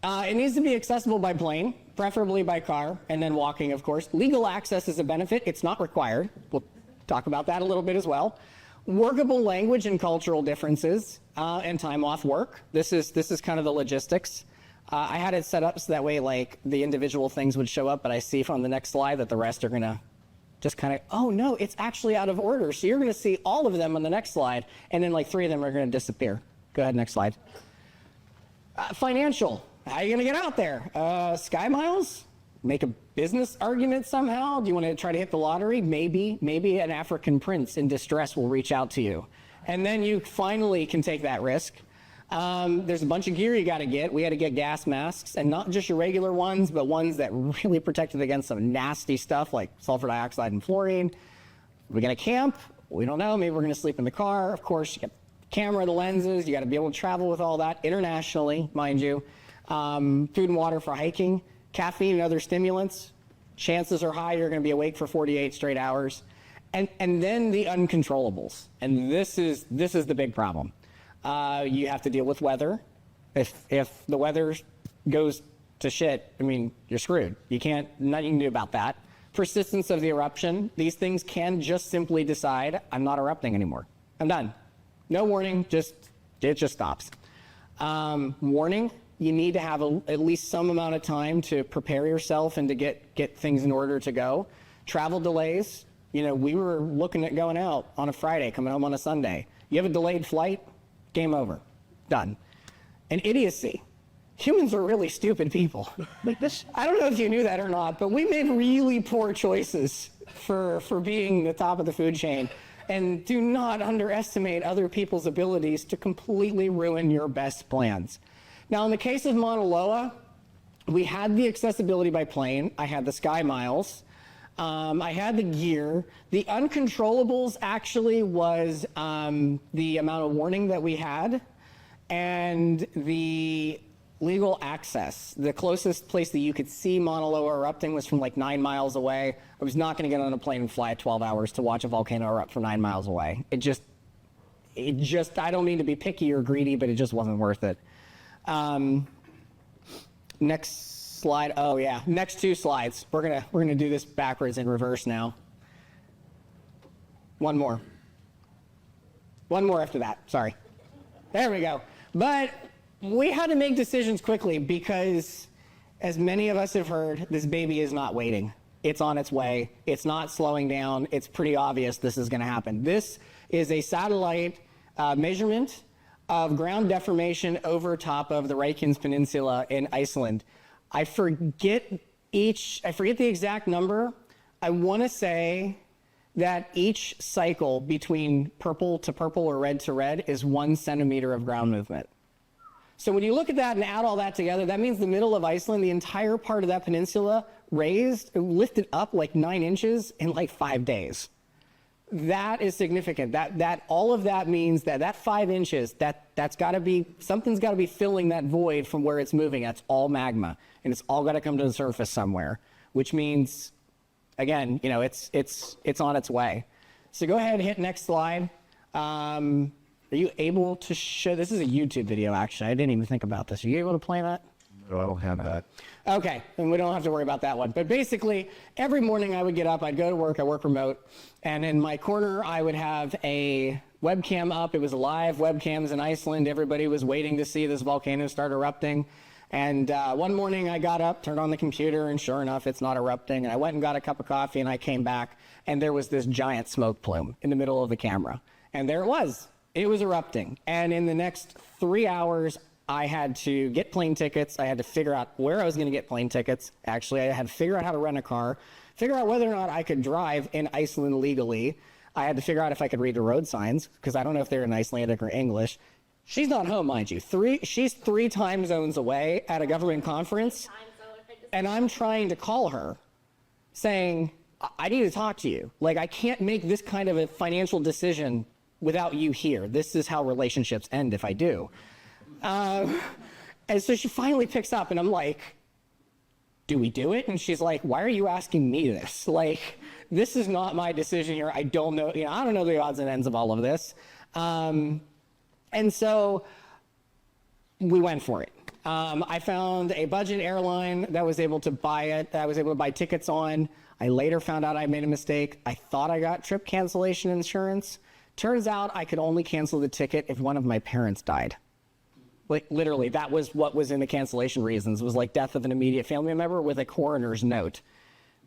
D: It needs to be accessible by plane, preferably by car, and then walking, of course. Legal access is a benefit. It's not required. We'll talk about that a little bit as well. Workable language and cultural differences, and time off work. This is kind of the logistics. I had it set up so that way, like, the individual things would show up, but I see from the next slide that the rest are going to just kind of, oh, no, it's actually out of order. So you're going to see all of them on the next slide, and then, like, 3 of them are going to disappear. Go ahead, next slide. Financial. How are you going to get out there? Sky miles? Make a business argument somehow? Do you want to try to hit the lottery? Maybe an African prince in distress will reach out to you. And then you finally can take that risk. There's a bunch of gear you got to get. We had to get gas masks, and not just your regular ones, but ones that really protected against some nasty stuff like sulfur dioxide and fluorine. We're going to camp? We don't know. Maybe we're going to sleep in the car. Of course, you got the camera, the lenses. You got to be able to travel with all that internationally, mind you. Food and water for hiking, caffeine and other stimulants. Chances are high you're going to be awake for 48 straight hours. And then the uncontrollables. And this is the big problem. You have to deal with weather. If the weather goes to shit, I mean, you're screwed. Nothing you can do about that. Persistence of the eruption. These things can just simply decide, I'm not erupting anymore. I'm done. No warning, it just stops. Warning, you need to have at least some amount of time to prepare yourself and to get things in order to go. Travel delays. You know, we were looking at going out on a Friday, coming home on a Sunday. You have a delayed flight, game over, done. And idiocy. Humans are really stupid people. Like this, I don't know if you knew that or not, but we made really poor choices for being the top of the food chain. And do not underestimate other people's abilities to completely ruin your best plans. Now, in the case of Mauna Loa, we had the accessibility by plane. I had the Sky Miles. I had the gear. The uncontrollables actually was the amount of warning that we had and the legal access. The closest place that you could see Mauna Loa erupting was from like 9 miles away. I was not going to get on a plane and fly 12 hours to watch a volcano erupt from 9 miles away. It just, I don't mean to be picky or greedy, but it just wasn't worth it. Next slide. Oh yeah, next 2 slides. We're gonna do this backwards in reverse now. One more after that. Sorry. There we go. But we had to make decisions quickly because, as many of us have heard, this baby is not waiting. It's on its way. It's not slowing down. It's pretty obvious this is going to happen. This is a satellite measurement of ground deformation over top of the Reykjanes Peninsula in Iceland. I forget the exact number. I want to say that each cycle between purple to purple or red to red is 1 centimeter of ground movement. So when you look at that and add all that together, that means the middle of Iceland, the entire part of that peninsula lifted up like 9 inches in like 5 days. That is significant. That all of that means that 5 inches, that's got to be, something's got to be filling that void from where it's moving. That's all magma, and it's all got to come to the surface somewhere, which means, again, you know, it's on its way. So go ahead and hit next slide. Are you able to show, this is a YouTube video actually, I didn't even think about this. Are you able to play that?
B: so I don't have that.
D: Okay, and we don't have to worry about that one. But basically, every morning I would get up, I'd go to work, I work remote, and in my corner I would have a webcam up. It was live webcams in Iceland. Everybody was waiting to see this volcano start erupting. And one morning I got up, turned on the computer, and sure enough, it's not erupting. And I went and got a cup of coffee, and I came back, and there was this giant smoke plume in the middle of the camera. And there it was. It was erupting. And in the next 3 hours, I had to get plane tickets. I had to figure out where I was going to get plane tickets. Actually, I had to figure out how to rent a car, figure out whether or not I could drive in Iceland legally. I had to figure out if I could read the road signs, because I don't know if they're in Icelandic or English. She's not home, mind you. She's 3 time zones away at a government conference, and I'm trying to call her saying, I need to talk to you. Like, I can't make this kind of a financial decision without you here. This is how relationships end if I do. And so she finally picks up, and I'm like, do we do it? And she's like, why are you asking me this? Like, this is not my decision here. I don't know, I don't know the odds and ends of all of this. And so we went for it. I found a budget airline that was able to buy it, that I was able to buy tickets on. I later found out I made a mistake. I thought I got trip cancellation insurance. Turns out I could only cancel the ticket if one of my parents died. Like, literally, that was what was in the cancellation reasons. It was like death of an immediate family member with a coroner's note.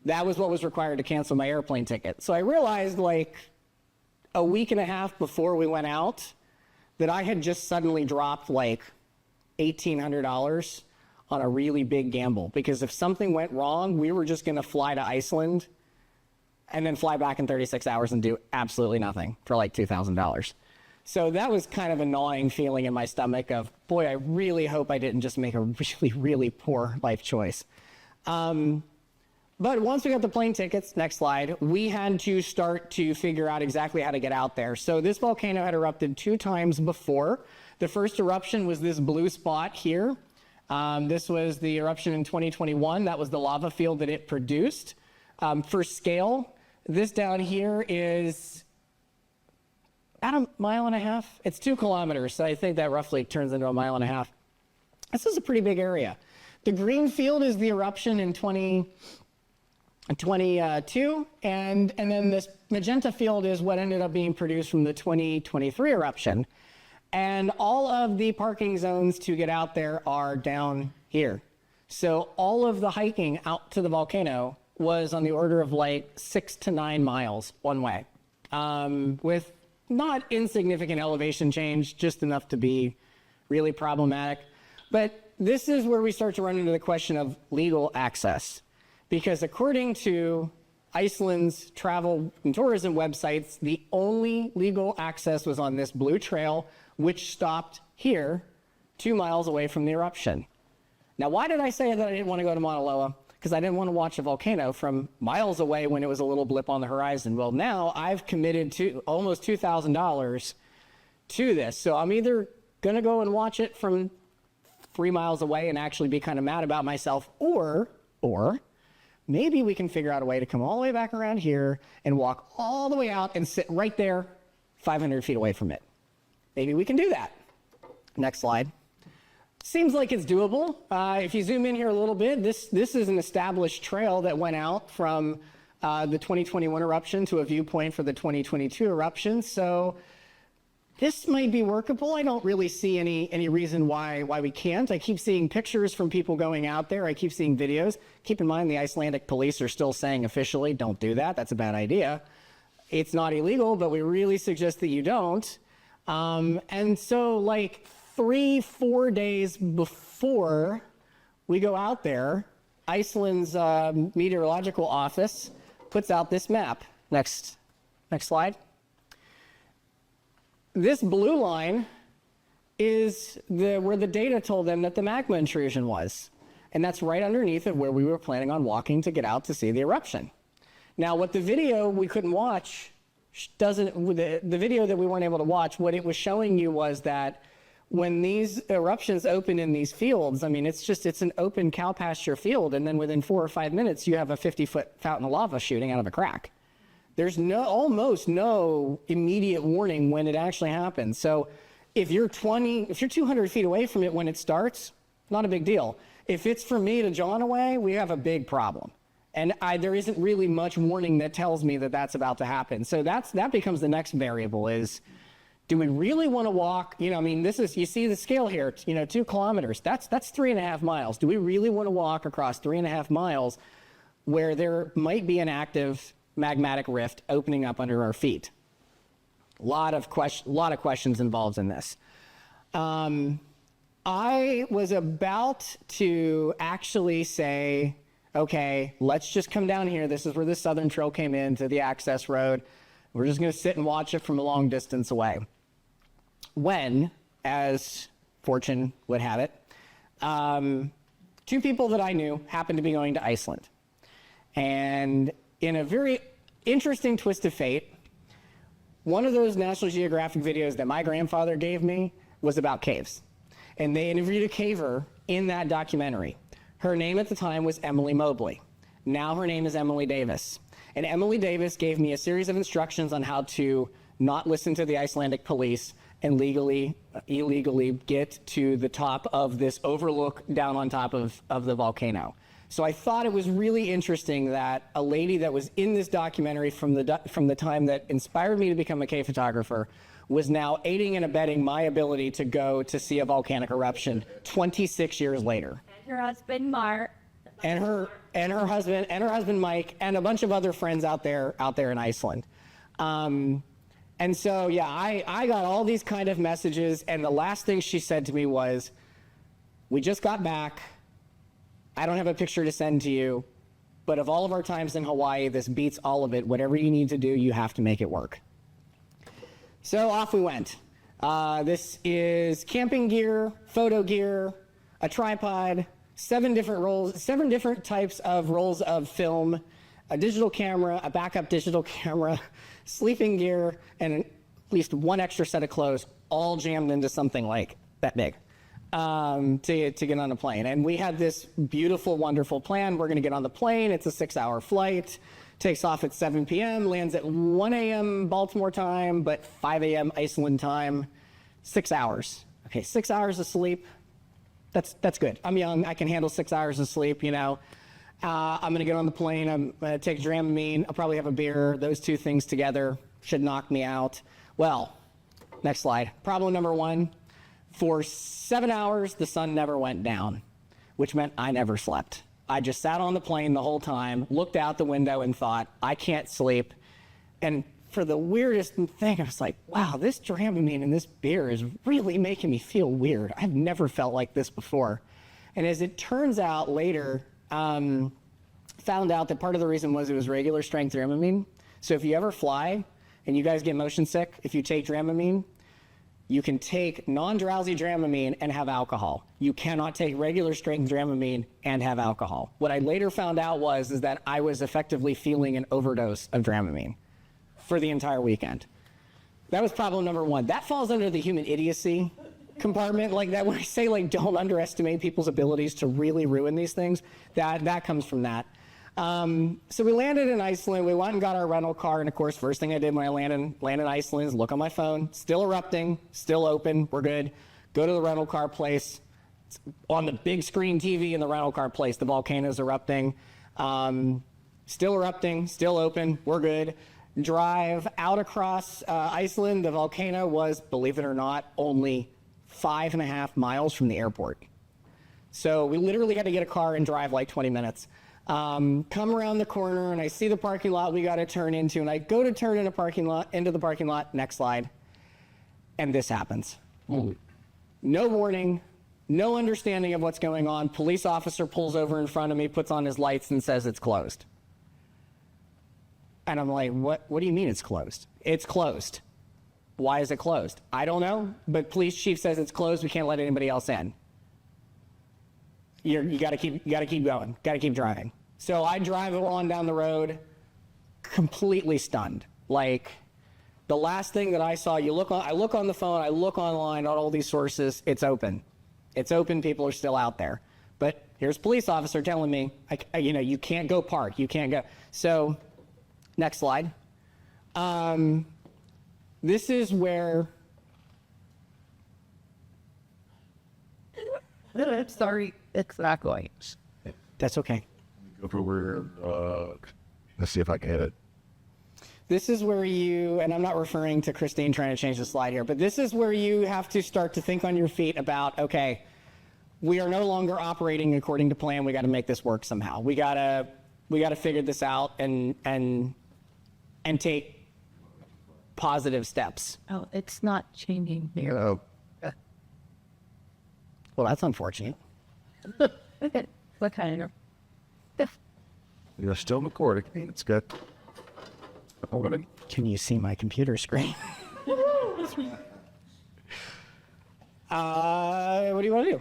D: That was what was required to cancel my airplane ticket. So I realized, like, a week and a half before we went out, that I had just suddenly dropped like $1,800 on a really big gamble, because if something went wrong, we were just going to fly to Iceland and then fly back in 36 hours and do absolutely nothing for like $2,000. So that was kind of a gnawing feeling in my stomach of, boy, I really hope I didn't just make a really, really poor life choice. But once we got the plane tickets, next slide, we had to start to figure out exactly how to get out there. So this volcano had erupted 2 times before. The first eruption was this blue spot here. This was the eruption in 2021. That was the lava field that it produced. For scale, this down here is about 1.5 miles. It's 2 kilometers, so I think that roughly turns into 1.5 miles. This is a pretty big area. The green field is the eruption in 2022, and then this magenta field is what ended up being produced from the 2023 eruption. And all of the parking zones to get out there are down here. So all of the hiking out to the volcano was on the order of like 6 to 9 miles one way, with not insignificant elevation change, just enough to be really problematic. But this is where we start to run into the question of legal access. Because according to Iceland's travel and tourism websites, the only legal access was on this blue trail, which stopped here 2 miles away from the eruption. Now, why did I say that I didn't want to go to Mauna Loa? Because I didn't want to watch a volcano from miles away when it was a little blip on the horizon. Well, now I've committed to almost $2,000 to this. So I'm either going to go and watch it from 3 miles away and actually be kind of mad about myself, or maybe we can figure out a way to come all the way back around here and walk all the way out and sit right there 500 feet away from it. Maybe we can do that. Next slide. Seems like it's doable. If you zoom in here a little bit, this is an established trail that went out from the 2021 eruption to a viewpoint for the 2022 eruption. So this might be workable. I don't really see any reason why we can't. I keep seeing pictures from people going out there. I keep seeing videos. Keep in mind, the Icelandic police are still saying officially, don't do that. That's a bad idea. It's not illegal, but we really suggest that you don't. And so like 3-4 days before we go out there, Iceland's meteorological office puts out this map. Next slide. This blue line is where the data told them that the magma intrusion was. And that's right underneath of where we were planning on walking to get out to see the eruption. Now, what the video we couldn't watch the video that we weren't able to watch, what it was showing you was that when these eruptions open in these fields, I mean, it's an open cow pasture field, and then within 4 or 5 minutes, you have a 50-foot fountain of lava shooting out of a crack. There's almost no immediate warning when it actually happens. So if you're 200 feet away from it when it starts, not a big deal. If it's for me to John away, we have a big problem. And there isn't really much warning that tells me that that's about to happen. So that becomes the next variable is, do we really want to walk? You know, I mean, you see the scale here, 2 kilometers. That's 3.5 miles. Do we really want to walk across 3.5 miles where there might be an active magmatic rift opening up under our feet? A lot of questions involved in this. I was about to actually say, okay, let's just come down here. This is where the Southern Trail came in to the access road. We're just going to sit and watch it from a long distance away. When, as fortune would have it, 2 people that I knew happened to be going to Iceland. And in a very interesting twist of fate, one of those National Geographic videos that my grandfather gave me was about caves. And they interviewed a caver in that documentary. Her name at the time was Emily Mobley. Now her name is Emily Davis. And Emily Davis gave me a series of instructions on how to not listen to the Icelandic police and illegally get to the top of this overlook down on top of the volcano. So I thought it was really interesting that a lady that was in this documentary from the time that inspired me to become a cave photographer was now aiding and abetting my ability to go to see a volcanic eruption 26 years later.
E: Her husband Maurer,
D: And her husband Mike, and a bunch of other friends out there in Iceland. And so yeah, I got all these kind of messages, and the last thing she said to me was, "We just got back. I don't have a picture to send to you, but of all of our times in Hawaii, this beats all of it. Whatever you need to do, you have to make it work." So off we went. This is camping gear, photo gear, a tripod, 7 different types of rolls of film, a digital camera, a backup digital camera, sleeping gear, and at least 1 extra set of clothes, all jammed into something like that big to get on a plane. And we had this beautiful, wonderful plan. We're going to get on the plane. It's a 6-hour flight. Takes off at 7 p.m., lands at 1 a.m. Baltimore time, but 5 a.m. Iceland time. 6 hours. Okay, 6 hours of sleep. That's good. I'm young. I can handle 6 hours of sleep, I'm going to get on the plane. I'm going to take Dramamine. I'll probably have a beer. Those 2 things together should knock me out. Well, next slide. Problem number 1. For 7 hours, the sun never went down, which meant I never slept. I just sat on the plane the whole time, looked out the window and thought, I can't sleep. And for the weirdest thing, I was like, wow, this Dramamine and this beer is really making me feel weird. I've never felt like this before. And as it turns out later, found out that part of the reason was it was regular strength Dramamine. So if you ever fly and you guys get motion sick, if you take Dramamine, you can take non-drowsy Dramamine and have alcohol. You cannot take regular strength Dramamine and have alcohol. What I later found out is that I was effectively feeling an overdose of Dramamine for the entire weekend. That was problem number 1. That falls under the human idiocy compartment. Like that, when I say don't underestimate people's abilities to really ruin these things, that comes from that. So we landed in Iceland. We went and got our rental car, and of course, first thing I did when I landed in Iceland is look on my phone. Still erupting, still open. We're good. Go to the rental car place. It's on the big screen TV in the rental car place, the volcanoes erupting. Still erupting, still open. We're good. Drive out across Iceland. The volcano was, believe it or not, only 5.5 miles from the airport. So we literally had to get a car and drive 20 minutes. Come around the corner and I see the parking lot we got to turn into, and I go to turn into the parking lot, next slide, and this happens. No warning, no understanding of what's going on. Police officer pulls over in front of me, puts on his lights and says it's closed. And I'm like, what do you mean it's closed? It's closed. Why is it closed? I don't know, but police chief says it's closed. We can't let anybody else in. You got to keep going. Got to keep driving. So I drive along down the road, completely stunned. Like the last thing that I saw, I look on the phone, I look online on all these sources. It's open. It's open. People are still out there. But here's a police officer telling me, you can't go park. You can't go. So next slide. This is where.
E: sorry.
B: It's not going.
D: That's okay.
A: Go for where, let's see if I can hit it.
D: This is where you, and I'm not referring to Christine trying to change the slide here, but this is where you have to start to think on your feet about, okay, we are no longer operating according to plan. We got to make this work somehow. We gotta figure this out and take positive steps.
E: Oh, it's not changing here.
A: Oh,
D: Well, that's unfortunate.
E: Okay, what kind of?
A: you're still recording. It's good.
D: Can you see my computer screen? What do you want to do?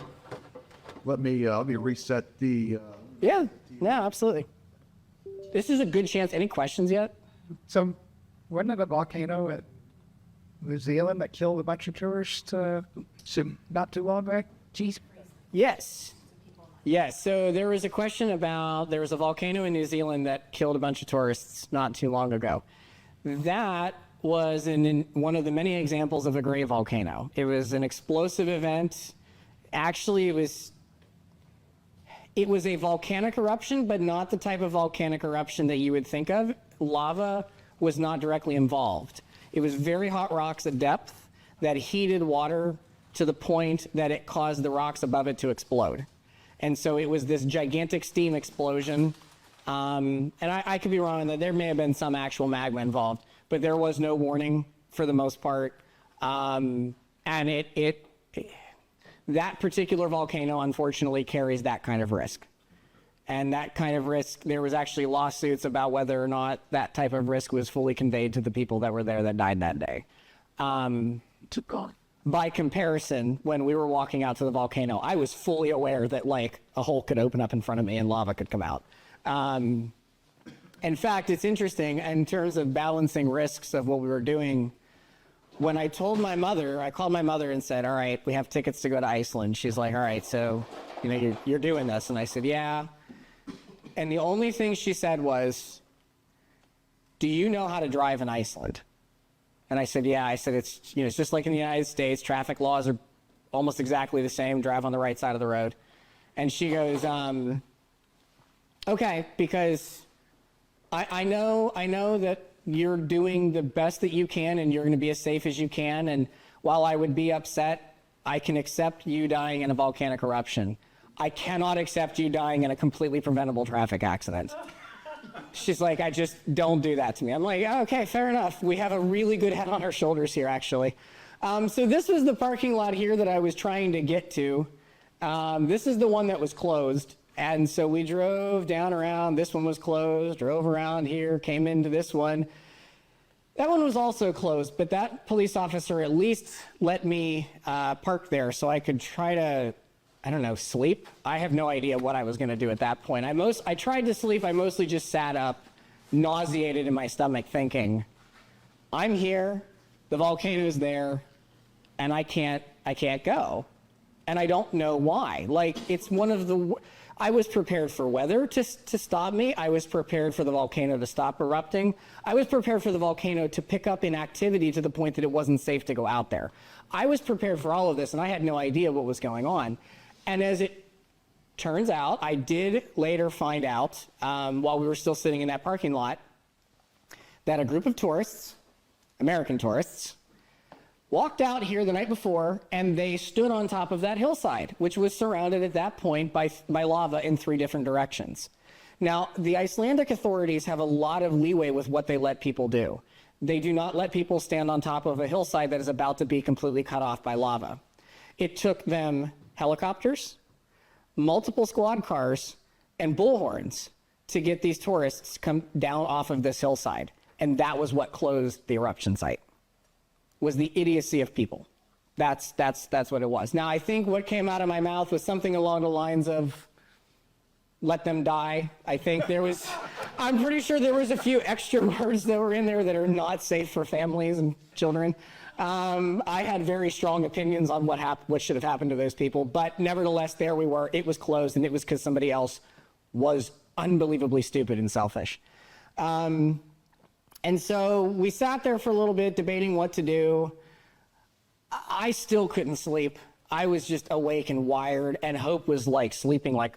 A: Let me reset the.
D: Yeah, absolutely. This is a good chance. Any questions yet?
B: So, wasn't it a volcano at New Zealand that killed a bunch of tourists not too long back?
E: Jeez.
D: Yes. Yes. So there was a question about there was a volcano in New Zealand that killed a bunch of tourists not too long ago. That was in one of the many examples of a great volcano. It was an explosive event. Actually, it was a volcanic eruption, but not the type of volcanic eruption that you would think of. Lava was not directly involved. It was very hot rocks at depth that heated water to the point that it caused the rocks above it to explode. And so it was this gigantic steam explosion. And I could be wrong in that there may have been some actual magma involved, but there was no warning for the most part. And that particular volcano, unfortunately, carries that kind of risk. And that kind of risk, there was actually lawsuits about whether or not that type of risk was fully conveyed to the people that were there that died that day. By comparison, when we were walking out to the volcano, I was fully aware that like a hole could open up in front of me and lava could come out. In fact, it's interesting in terms of balancing risks of what we were doing. When I told my mother, I called my mother and said, all right, we have tickets to go to Iceland. She's like, all right, so, you're doing this. And I said, yeah. And the only thing she said was, do you know how to drive in Iceland? And I said, yeah. I said, it's just like in the United States. Traffic laws are almost exactly the same. Drive on the right side of the road. And she goes, okay, because I know that you're doing the best that you can and you're going to be as safe as you can. And while I would be upset, I can accept you dying in a volcanic eruption. I cannot accept you dying in a completely preventable traffic accident. She's like, I just don't do that to me. I'm like, okay, fair enough. We have a really good head on our shoulders here, actually. So this was the parking lot here that I was trying to get to. This is the one that was closed. And so we drove down around. This one was closed, drove around here, came into this one. That one was also closed, but that police officer at least let me park there so I could try to, I don't know, sleep. I have no idea what I was going to do at that point. I tried to sleep. I mostly just sat up, nauseated in my stomach, thinking, I'm here, the volcano is there, and I can't go. And I don't know why. Like, it's one of the... I was prepared for weather to stop me. I was prepared for the volcano to stop erupting. I was prepared for the volcano to pick up in activity to the point that it wasn't safe to go out there. I was prepared for all of this, and I had no idea what was going on. And as it turns out, I did later find out, while we were still sitting in that parking lot, that a group of tourists, American tourists, walked out here the night before, and they stood on top of that hillside, which was surrounded at that point by lava in 3 different directions. Now, the Icelandic authorities have a lot of leeway with what they let people do. They do not let people stand on top of a hillside that is about to be completely cut off by lava. It took them helicopters, multiple squad cars, and bullhorns to get these tourists come down off of this hillside. And that was what closed the eruption site. Was the idiocy of people. That's what it was. Now, I think what came out of my mouth was something along the lines of, let them die. I think I'm pretty sure there was a few extra words that were in there that are not safe for families and children. I had very strong opinions on what should have happened to those people, but nevertheless, there we were. It was closed, and it was because somebody else was unbelievably stupid and selfish. And so we sat there for a little bit debating what to do. I still couldn't sleep. I was just awake and wired, and Hope was like sleeping like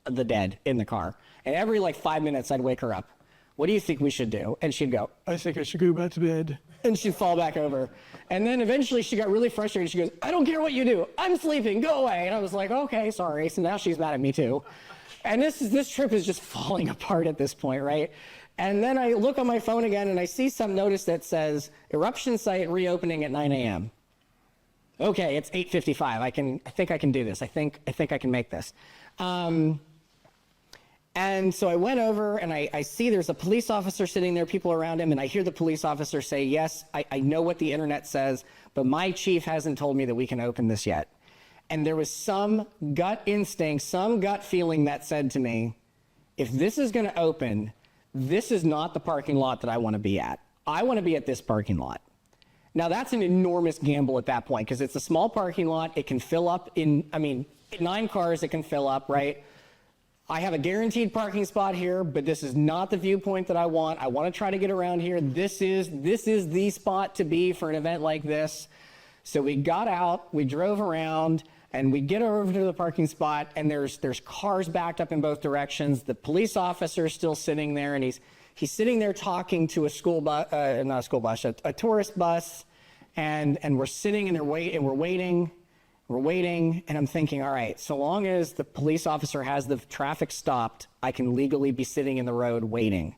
D: the dead in the car. And every like 5 minutes, I'd wake her up. What do you think we should do? And she'd go, I think I should go back to bed. And she'd fall back over. And then eventually she got really frustrated. She goes, I don't care what you do. I'm sleeping. Go away. And I was like, okay, sorry. So now she's mad at me too. And this trip is just falling apart at this point, right? And then I look on my phone again and I see some notice that says eruption site reopening at 9 a.m. Okay, it's 8:55. I think I can do this. I think I can make this. And so I went over and I see there's a police officer sitting there, people around him, and I hear the police officer say, yes, I know what the internet says, but my chief hasn't told me that we can open this yet. And there was some gut instinct, some gut feeling that said to me, if this is gonna open, this is not the parking lot that I wanna be at. I wanna be at this parking lot. Now that's an enormous gamble at that point, because it's a small parking lot, it can fill up 9 cars it can fill up, right? I have a guaranteed parking spot here, but this is not the viewpoint that I want. I want to try to get around here. This is the spot to be for an event like this. So we got out, we drove around, and we get over to the parking spot, and there's cars backed up in both directions. The police officer is still sitting there, and he's sitting there talking to a a tourist bus, and we're sitting and we're waiting. We're waiting, and I'm thinking, all right, so long as the police officer has the traffic stopped, I can legally be sitting in the road waiting.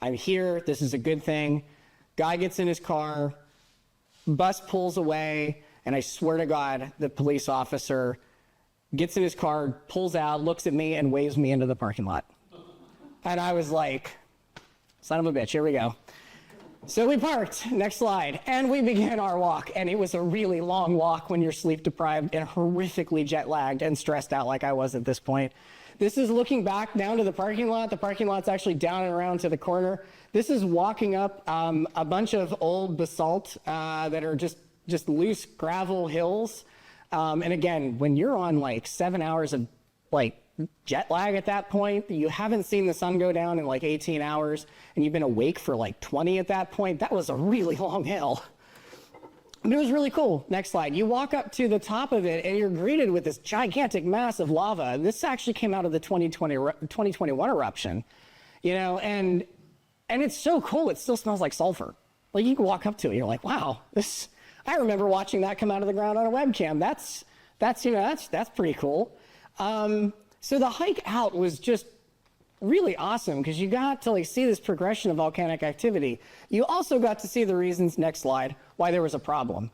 D: I'm here, this is a good thing. Guy gets in his car, bus pulls away, and I swear to God, the police officer gets in his car, pulls out, looks at me, and waves me into the parking lot. And I was like, son of a bitch, here we go. So we parked, next slide, and we began our walk. And it was a really long walk when you're sleep deprived and horrifically jet lagged and stressed out like I was at this point. This is looking back down to the parking lot. The parking lot's actually down and around to the corner. This is walking up a bunch of old basalt that are just loose gravel hills. And again, when you're on like 7 hours of like jet lag at that point, you haven't seen the sun go down in like 18 hours, and you've been awake for like 20 at that point, that was a really long hill. But it was really cool. Next slide. You walk up to the top of it, and you're greeted with this gigantic mass of lava. This actually came out of the 2021 eruption, you know, and it's so cool. It still smells like sulfur. Like you can walk up to it, you're like, wow, I remember watching that come out of the ground on a webcam. That's pretty cool. So the hike out was just really awesome because you got to like see this progression of volcanic activity. You also got to see the reasons, next slide, why there was a problem.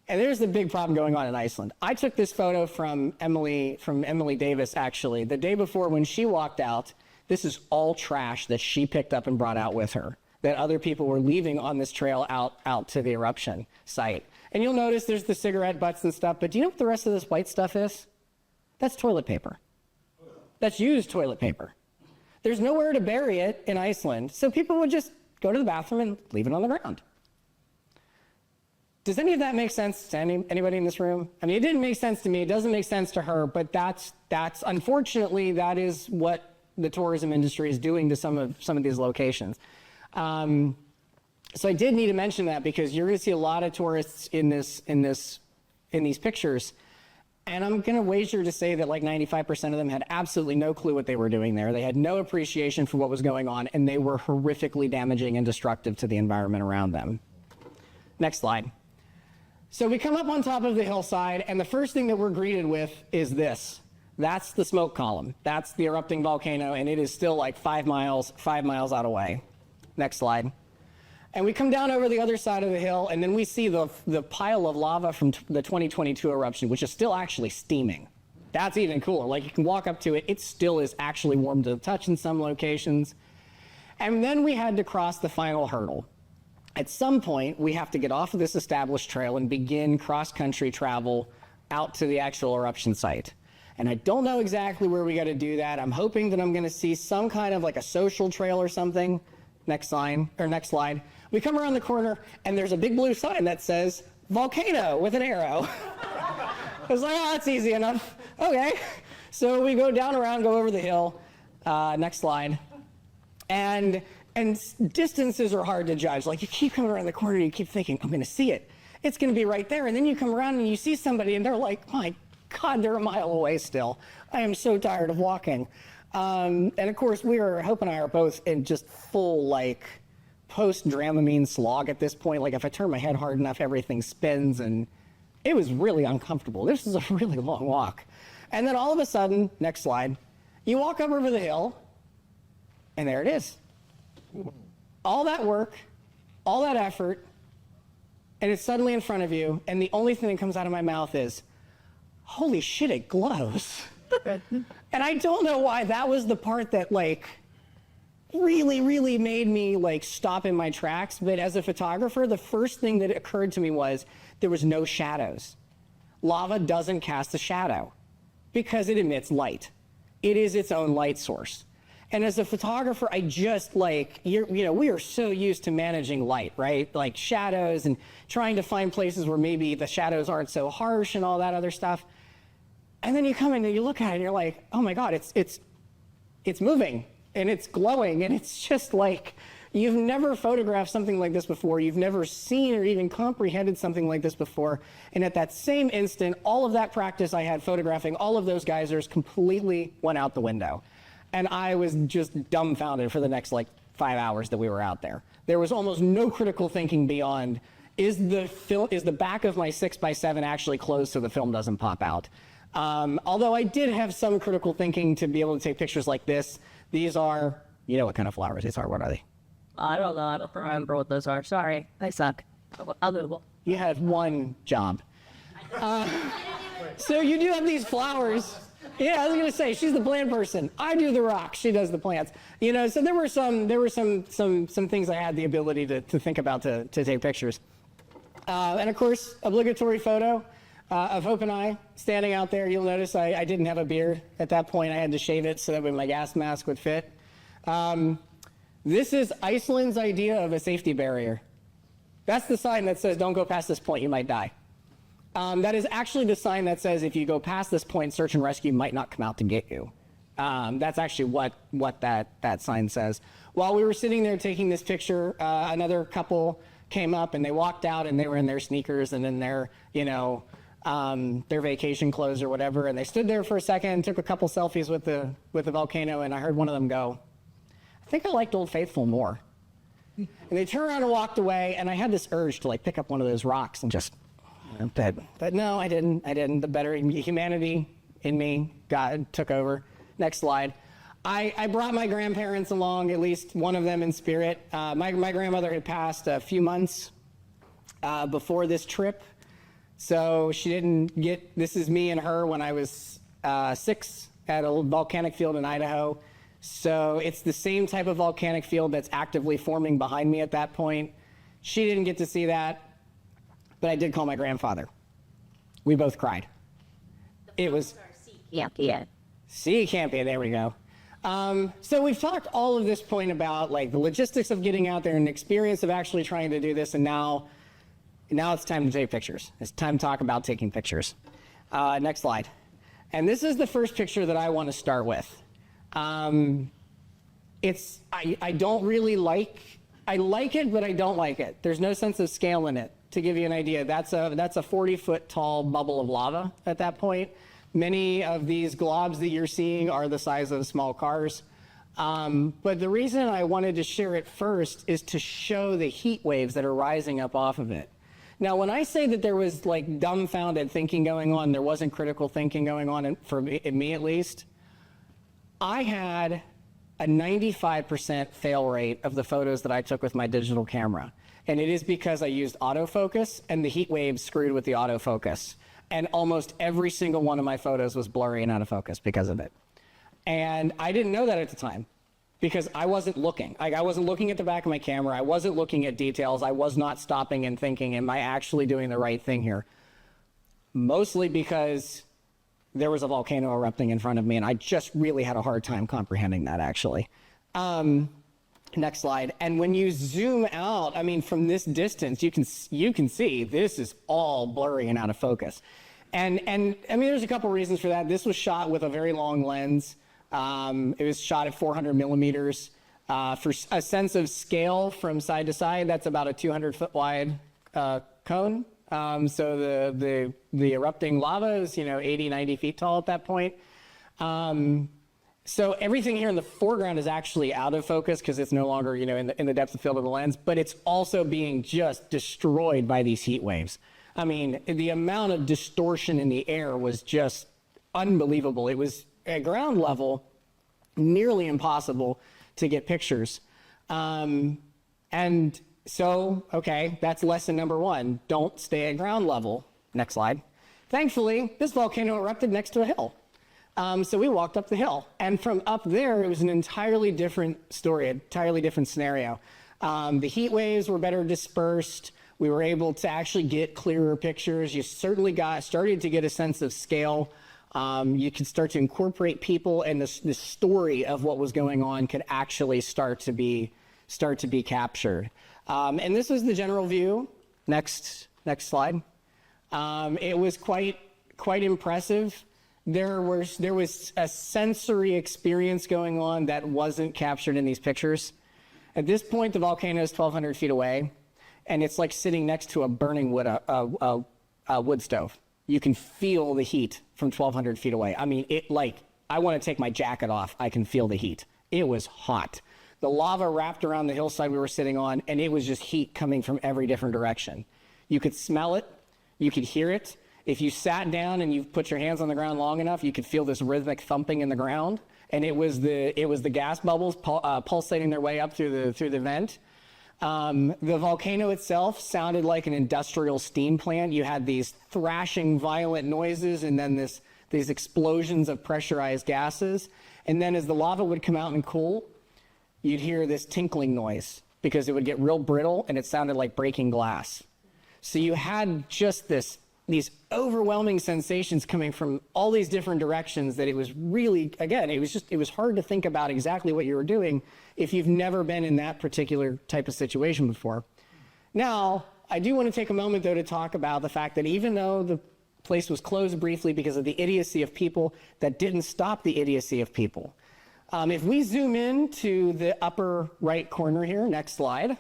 D: And there's the big problem going on in Iceland. I took this photo from Emily Davis, actually, the day before when she walked out. This is all trash that she picked up and brought out with her, that other people were leaving on this trail out to the eruption site. And you'll notice there's the cigarette butts and stuff, but do you know what the rest of this white stuff is? That's toilet paper. That's used toilet paper. There's nowhere to bury it in Iceland, so people would just go to the bathroom and leave it on the ground. Does any of that make sense to anybody in this room? I mean, it didn't make sense to me. It doesn't make sense to her, but that's unfortunately, that is what the tourism industry is doing to some of these locations. So I did need to mention that because you're going to see a lot of tourists in these pictures. And I'm going to wager to say that like 95% of them had absolutely no clue what they were doing there. They had no appreciation for what was going on, and they were horrifically damaging and destructive to the environment around them. Next slide. So we come up on top of the hillside, and the first thing that we're greeted with is this. That's the smoke column. That's the erupting volcano, and it is still like 5 miles out away. Next slide. And we come down over the other side of the hill, and then we see the pile of lava from the 2022 eruption, which is still actually steaming. That's even cooler. Like you can walk up to it, it still is actually warm to the touch in some locations. And then we had to cross the final hurdle. At some point, we have to get off of this established trail and begin cross-country travel out to the actual eruption site. And I don't know exactly where we got to do that. I'm hoping that I'm going to see some kind of like a social trail or something. Next slide. We come around the corner, and there's a big blue sign that says, volcano, with an arrow. I was like, oh, that's easy enough. Okay. So we go down around, go over the hill. Next slide. And distances are hard to judge. Like, you keep coming around the corner, you keep thinking, I'm going to see it. It's going to be right there. And then you come around and you see somebody and they're like, my God, they're a mile away still. I am so tired of walking. And of course, Hope and I are both in just full like post-Dramamine slog at this point. Like if I turn my head hard enough, everything spins, and it was really uncomfortable. This is a really long walk. And then all of a sudden, next slide, you walk up over the hill, and there it is. All that work, all that effort, and it's suddenly in front of you, and the only thing that comes out of my mouth is, holy shit, it glows. And I don't know why that was the part that like really, really made me like stop in my tracks. But as a photographer, the first thing that occurred to me was there was no shadows. Lava doesn't cast a shadow because it emits light. It is its own light source. And as a photographer, I just like, we are so used to managing light, right? Like shadows and trying to find places where maybe the shadows aren't so harsh and all that other stuff. And then you come in and you look at it and you're like, oh my God, it's moving and it's glowing, and it's just like, you've never photographed something like this before. You've never seen or even comprehended something like this before. And at that same instant, all of that practice I had photographing all of those geysers completely went out the window. And I was just dumbfounded for the next like 5 hours that we were out there. There was almost no critical thinking beyond, is the back of my 6x7 actually closed so the film doesn't pop out? Although I did have some critical thinking to be able to take pictures like this. These are, you know what kind of flowers these are. What are they?
E: I don't know. I don't remember what those are. Sorry. I suck. I'll
D: You had one job. So you do have these flowers. Yeah, I was gonna say she's the plant person. I do the rocks. She does the plants. You know, so there were some things I had the ability to think about to take pictures. And of course, obligatory photo of Hope and I standing out there. You'll notice I didn't have a beard at that point. I had to shave it so that my gas mask would fit. This is Iceland's idea of a safety barrier. That's the sign that says, don't go past this point, you might die. That is actually the sign that says, if you go past this point, search and rescue might not come out to get you. That's actually what that sign says. While we were sitting there taking this picture, another couple came up and they walked out and they were in their sneakers and in their, their vacation clothes or whatever. And they stood there for a second and took a couple selfies with the volcano. And I heard one of them go, I think I liked Old Faithful more. And they turned around and walked away. And I had this urge to like pick up one of those rocks and just, but no, I didn't. The better humanity in me took over. Next slide. I brought my grandparents along, at least one of them in spirit. My grandmother had passed a few months before this trip. So she didn't get, this is me and her when I was 6 at a volcanic field in Idaho. So it's the same type of volcanic field that's actively forming behind me at that point. She didn't get to see that, but I did call my grandfather. We both cried. It was sea camping, there we go. So we've talked all of this point about like the logistics of getting out there and the experience of actually trying to do this, and now it's time to take pictures. It's time to talk about taking pictures. Next slide. And this is the first picture that I want to start with. I don't really I like it, but I don't like it. There's no sense of scale in it. To give you an idea, that's a 40-foot tall bubble of lava at that point. Many of these globs that you're seeing are the size of small cars. But the reason I wanted to share it first is to show the heat waves that are rising up off of it. Now, when I say that there was like dumbfounded thinking going on, there wasn't critical thinking going on, for me at least, I had a 95% fail rate of the photos that I took with my digital camera. And it is because I used autofocus and the heat waves screwed with the autofocus. And almost every single one of my photos was blurry and out of focus because of it. And I didn't know that at the time because I wasn't looking. I wasn't looking at the back of my camera. I wasn't looking at details. I was not stopping and thinking, am I actually doing the right thing here? Mostly because there was a volcano erupting in front of me and I just really had a hard time comprehending that actually. Next slide. And when you zoom out, I mean, from this distance, you can see this is all blurry and out of focus. And I mean, there's a couple reasons for that. This was shot with a very long lens. It was shot at 400 millimeters. For a sense of scale from side to side, that's about a 200-foot wide cone. So the erupting lava is, 80, 90 feet tall at that point. So everything here in the foreground is actually out of focus because it's no longer, in the depth of field of the lens, but it's also being just destroyed by these heat waves. I mean, the amount of distortion in the air was just unbelievable. It was at ground level, nearly impossible to get pictures. And so, okay, that's lesson number one. Don't stay at ground level. Next slide. Thankfully, this volcano erupted next to a hill. So we walked up the hill, and from up there, it was an entirely different story, an entirely different scenario. The heat waves were better dispersed. We were able to actually get clearer pictures. You certainly started to get a sense of scale. You could start to incorporate people, and the story of what was going on could actually start to be captured. And this was the general view. Next slide. It was quite impressive. There was a sensory experience going on that wasn't captured in these pictures. At this point, the volcano is 1,200 feet away, and it's like sitting next to a burning wood stove. You can feel the heat from 1,200 feet away. I mean, I want to take my jacket off. I can feel the heat. It was hot. The lava wrapped around the hillside we were sitting on, and it was just heat coming from every different direction. You could smell it. You could hear it. If you sat down and you put your hands on the ground long enough, you could feel this rhythmic thumping in the ground, and it was the gas bubbles pulsating their way up through the vent. The volcano itself sounded like an industrial steam plant. You had these thrashing, violent noises, and then these explosions of pressurized gases. And then as the lava would come out and cool, you'd hear this tinkling noise because it would get real brittle, and it sounded like breaking glass. So you had just these overwhelming sensations coming from all these different directions that it was really, again, it was hard to think about exactly what you were doing if you've never been in that particular type of situation before. Now, I do want to take a moment, though, to talk about the fact that even though the place was closed briefly because of the idiocy of people, that didn't stop the idiocy of people. If we zoom in to the upper right corner here, next slide.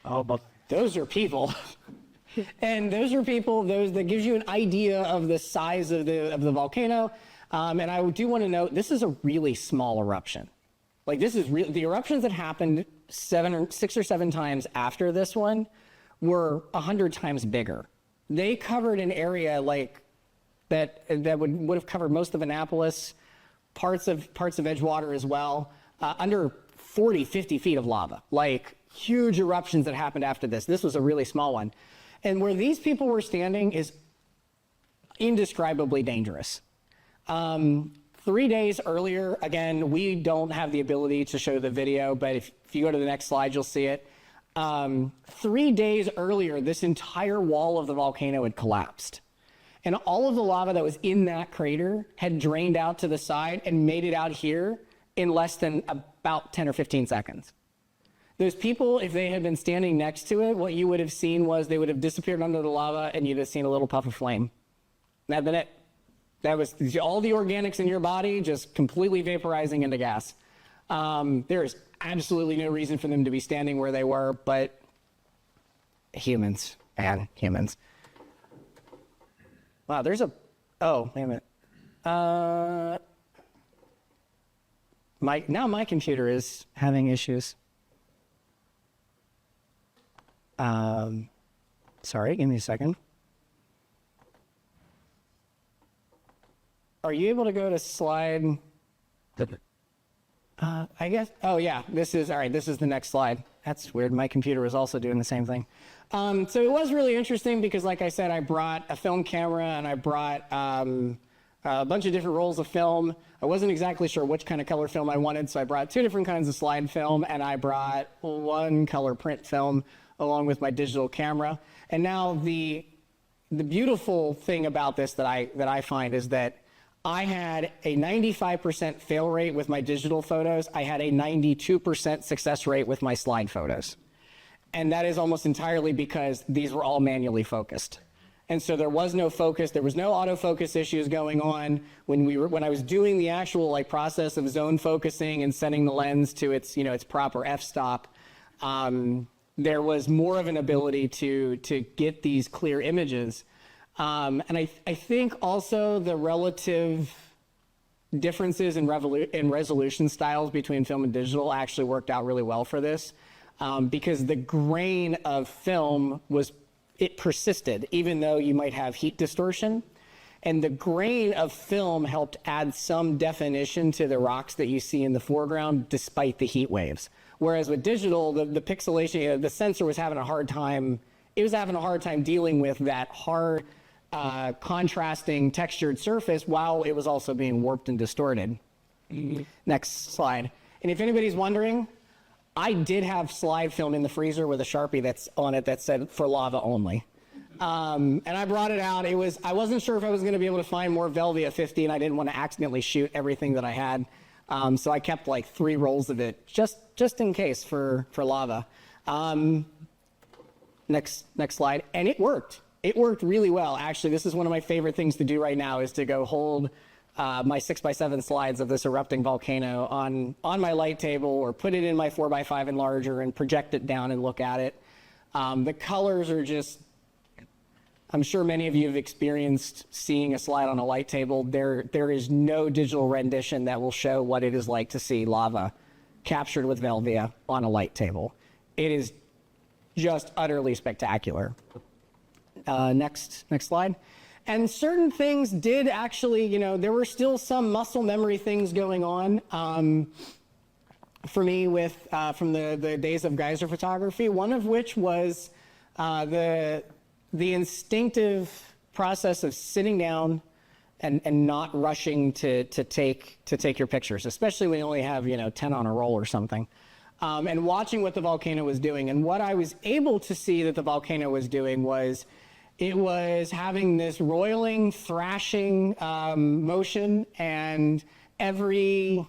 D: Oh, but those are people. And those are people, that gives you an idea of the size of the volcano. And I do want to note, this is a really small eruption. Like, this is real. The eruptions that happened 6 or 7 times after this one were 100 times bigger. They covered an area like that would have covered most of Annapolis, parts of Edgewater as well, under 40, 50 feet of lava. Like, huge eruptions that happened after this. This was a really small one. And where these people were standing is indescribably dangerous. 3 days earlier, again, we don't have the ability to show the video, but if you go to the next slide, you'll see it. 3 days earlier, this entire wall of the volcano had collapsed. And all of the lava that was in that crater had drained out to the side and made it out here in less than about 10 or 15 seconds. Those people, if they had been standing next to it, what you would have seen was they would have disappeared under the lava, and you'd have seen a little puff of flame. That'd been it. That was all the organics in your body just completely vaporizing into gas. There is absolutely no reason for them to be standing where they were, but humans. Wow, there's oh, wait a minute. Now my computer is having issues. Sorry, give me a second. Are you able to go to slide? I guess, oh yeah, all right, this is the next slide. That's weird, my computer was also doing the same thing. So it was really interesting because, like I said, I brought a film camera and I brought a bunch of different rolls of film. I wasn't exactly sure which kind of color film I wanted, so I brought 2 different kinds of slide film, and I brought 1 color print film along with my digital camera. And now the beautiful thing about this that I find is that I had a 95% fail rate with my digital photos. I had a 92% success rate with my slide photos. And that is almost entirely because these were all manually focused. And so there was no focus, there was no autofocus issues going on. When I was doing the actual process of zone focusing and setting the lens to its proper f-stop, there was more of an ability to get these clear images. And I think also the relative differences in resolution styles between film and digital actually worked out really well for this, because the grain of film it persisted, even though you might have heat distortion. And the grain of film helped add some definition to the rocks that you see in the foreground, despite the heat waves. Whereas with digital, the pixelation, the sensor was having a hard time. It was having a hard time dealing with that hard, contrasting textured surface while it was also being warped and distorted. Next slide. And if anybody's wondering, I did have slide film in the freezer with a Sharpie that's on it that said for lava only. And I brought it out. I wasn't sure if I was going to be able to find more Velvia 50, and I didn't want to accidentally shoot everything that I had. So I kept like 3 rolls of it just in case for lava. Next slide. And it worked. It worked really well. Actually, this is one of my favorite things to do right now, is to go hold my 6x7 slides of this erupting volcano on my light table, or put it in my 4x5 enlarger and project it down and look at it. The colors are just, I'm sure many of you have experienced seeing a slide on a light table. There is no digital rendition that will show what it is like to see lava captured with Velvia on a light table. It is just utterly spectacular. Next slide. And certain things did actually, there were still some muscle memory things going on for me with from the days of geyser photography. One of which was the instinctive process of sitting down and not rushing to take your pictures, especially when you only have 10 on a roll or something, and watching what the volcano was doing. And what I was able to see that the volcano was doing was, it was having this roiling, thrashing motion, and every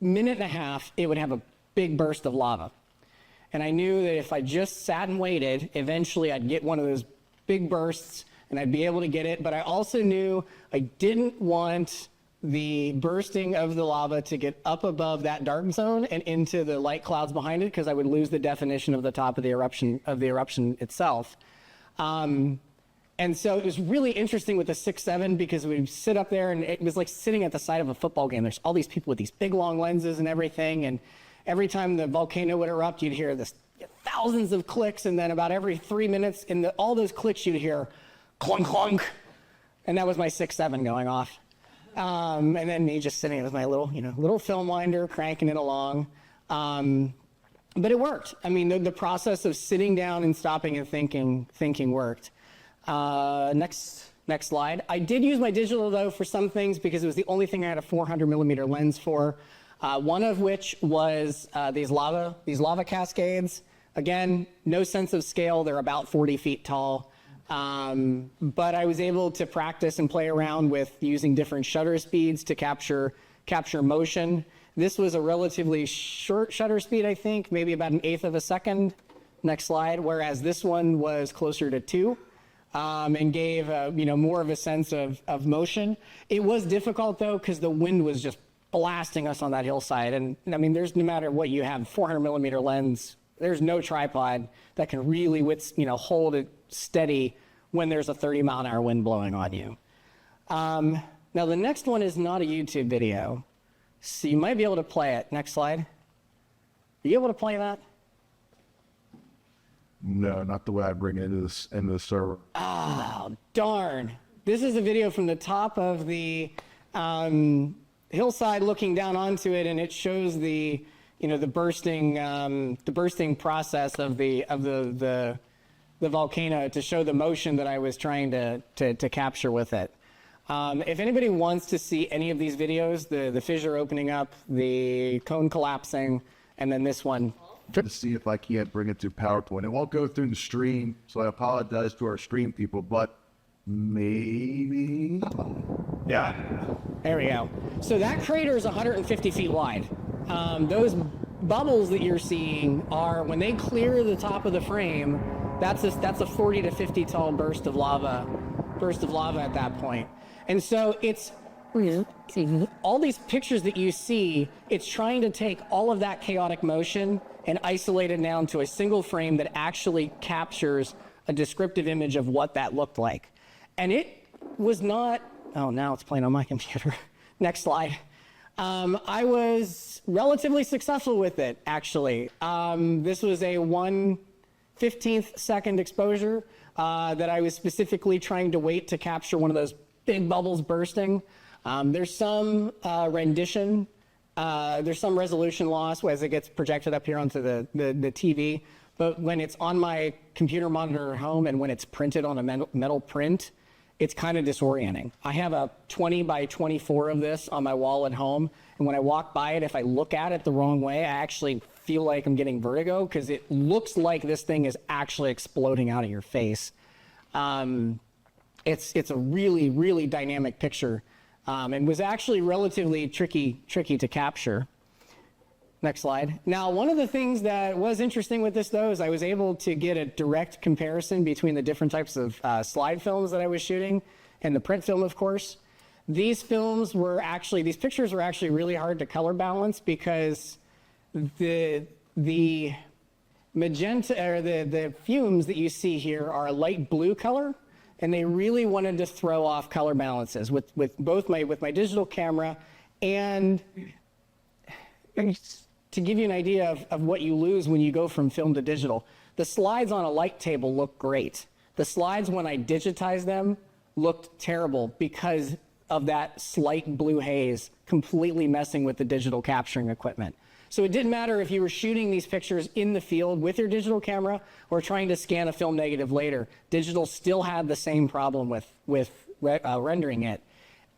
D: minute and a half, it would have a big burst of lava. And I knew that if I just sat and waited, eventually I'd get one of those big bursts and I'd be able to get it. But I also knew I didn't want the bursting of the lava to get up above that dark zone and into the light clouds behind it, because I would lose the definition of the top of the eruption itself. And so it was really interesting with the 6.7, because we'd sit up there and it was like sitting at the side of a football game. There's all these people with these big long lenses and everything, and every time the volcano would erupt, you'd hear this thousands of clicks, and then about every 3 minutes in all those clicks, you'd hear clunk, clunk, and that was my 6.7 going off. And then me just sitting with my little film winder, cranking it along. But it worked. I mean, the process of sitting down and stopping and thinking worked. Next slide. I did use my digital, though, for some things, because it was the only thing I had a 400 millimeter lens for. One of which was these lava cascades. Again, no sense of scale. They're about 40 feet tall. But I was able to practice and play around with using different shutter speeds to capture motion. This was a relatively short shutter speed, I think, maybe about 1/8 of a second. Next slide. Whereas this one was closer to 2, and gave more of a sense of motion. It was difficult, though, because the wind was just blasting us on that hillside. And I mean, there's, no matter what you have, 400 millimeter lens, there's no tripod that can really hold it steady when there's a 30-mile-an-hour wind blowing on you. Now the next one is not a YouTube video, so you might be able to play it. Next slide. Are you able to play that?
A: No, not the way I bring it into the server.
D: Oh, darn. This is a video from the top of the hillside looking down onto it, and it shows the bursting process of the volcano, to show the motion that I was trying to capture with it. If anybody wants to see any of these videos, the fissure opening up, the cone collapsing, and then this one.
A: To see if I can't bring it to PowerPoint. It won't go through the stream, so I apologize to our stream people, but maybe. Yeah.
D: There we go. So that crater is 150 feet wide. Those bubbles that you're seeing are, when they clear the top of the frame, that's a 40 to 50 tall burst of lava at that point. And so it's all these pictures that you see, it's trying to take all of that chaotic motion and isolated down to a single frame that actually captures a descriptive image of what that looked like. And it was not, oh, now it's playing on my computer. Next slide. I was relatively successful with it, actually. This was a 1/15 second exposure that I was specifically trying to wait to capture one of those big bubbles bursting. There's some rendition, there's some resolution loss as it gets projected up here onto the TV, but when it's on my computer monitor at home and when it's printed on a metal print, it's kind of disorienting. I have a 20 by 24 of this on my wall at home, and when I walk by it, if I look at it the wrong way, I actually feel like I'm getting vertigo because it looks like this thing is actually exploding out of your face. It's a really, really dynamic picture, and was actually relatively tricky to capture. Next slide. Now, one of the things that was interesting with this, though, is I was able to get a direct comparison between the different types of slide films that I was shooting and the print film, of course. These pictures were actually really hard to color balance because the magenta, or the fumes that you see here are a light blue color, and they really wanted to throw off color balances with my digital camera. And to give you an idea of what you lose when you go from film to digital, the slides on a light table look great. The slides, when I digitized them, looked terrible because of that slight blue haze completely messing with the digital capturing equipment. So it didn't matter if you were shooting these pictures in the field with your digital camera or trying to scan a film negative later. Digital still had the same problem with rendering it.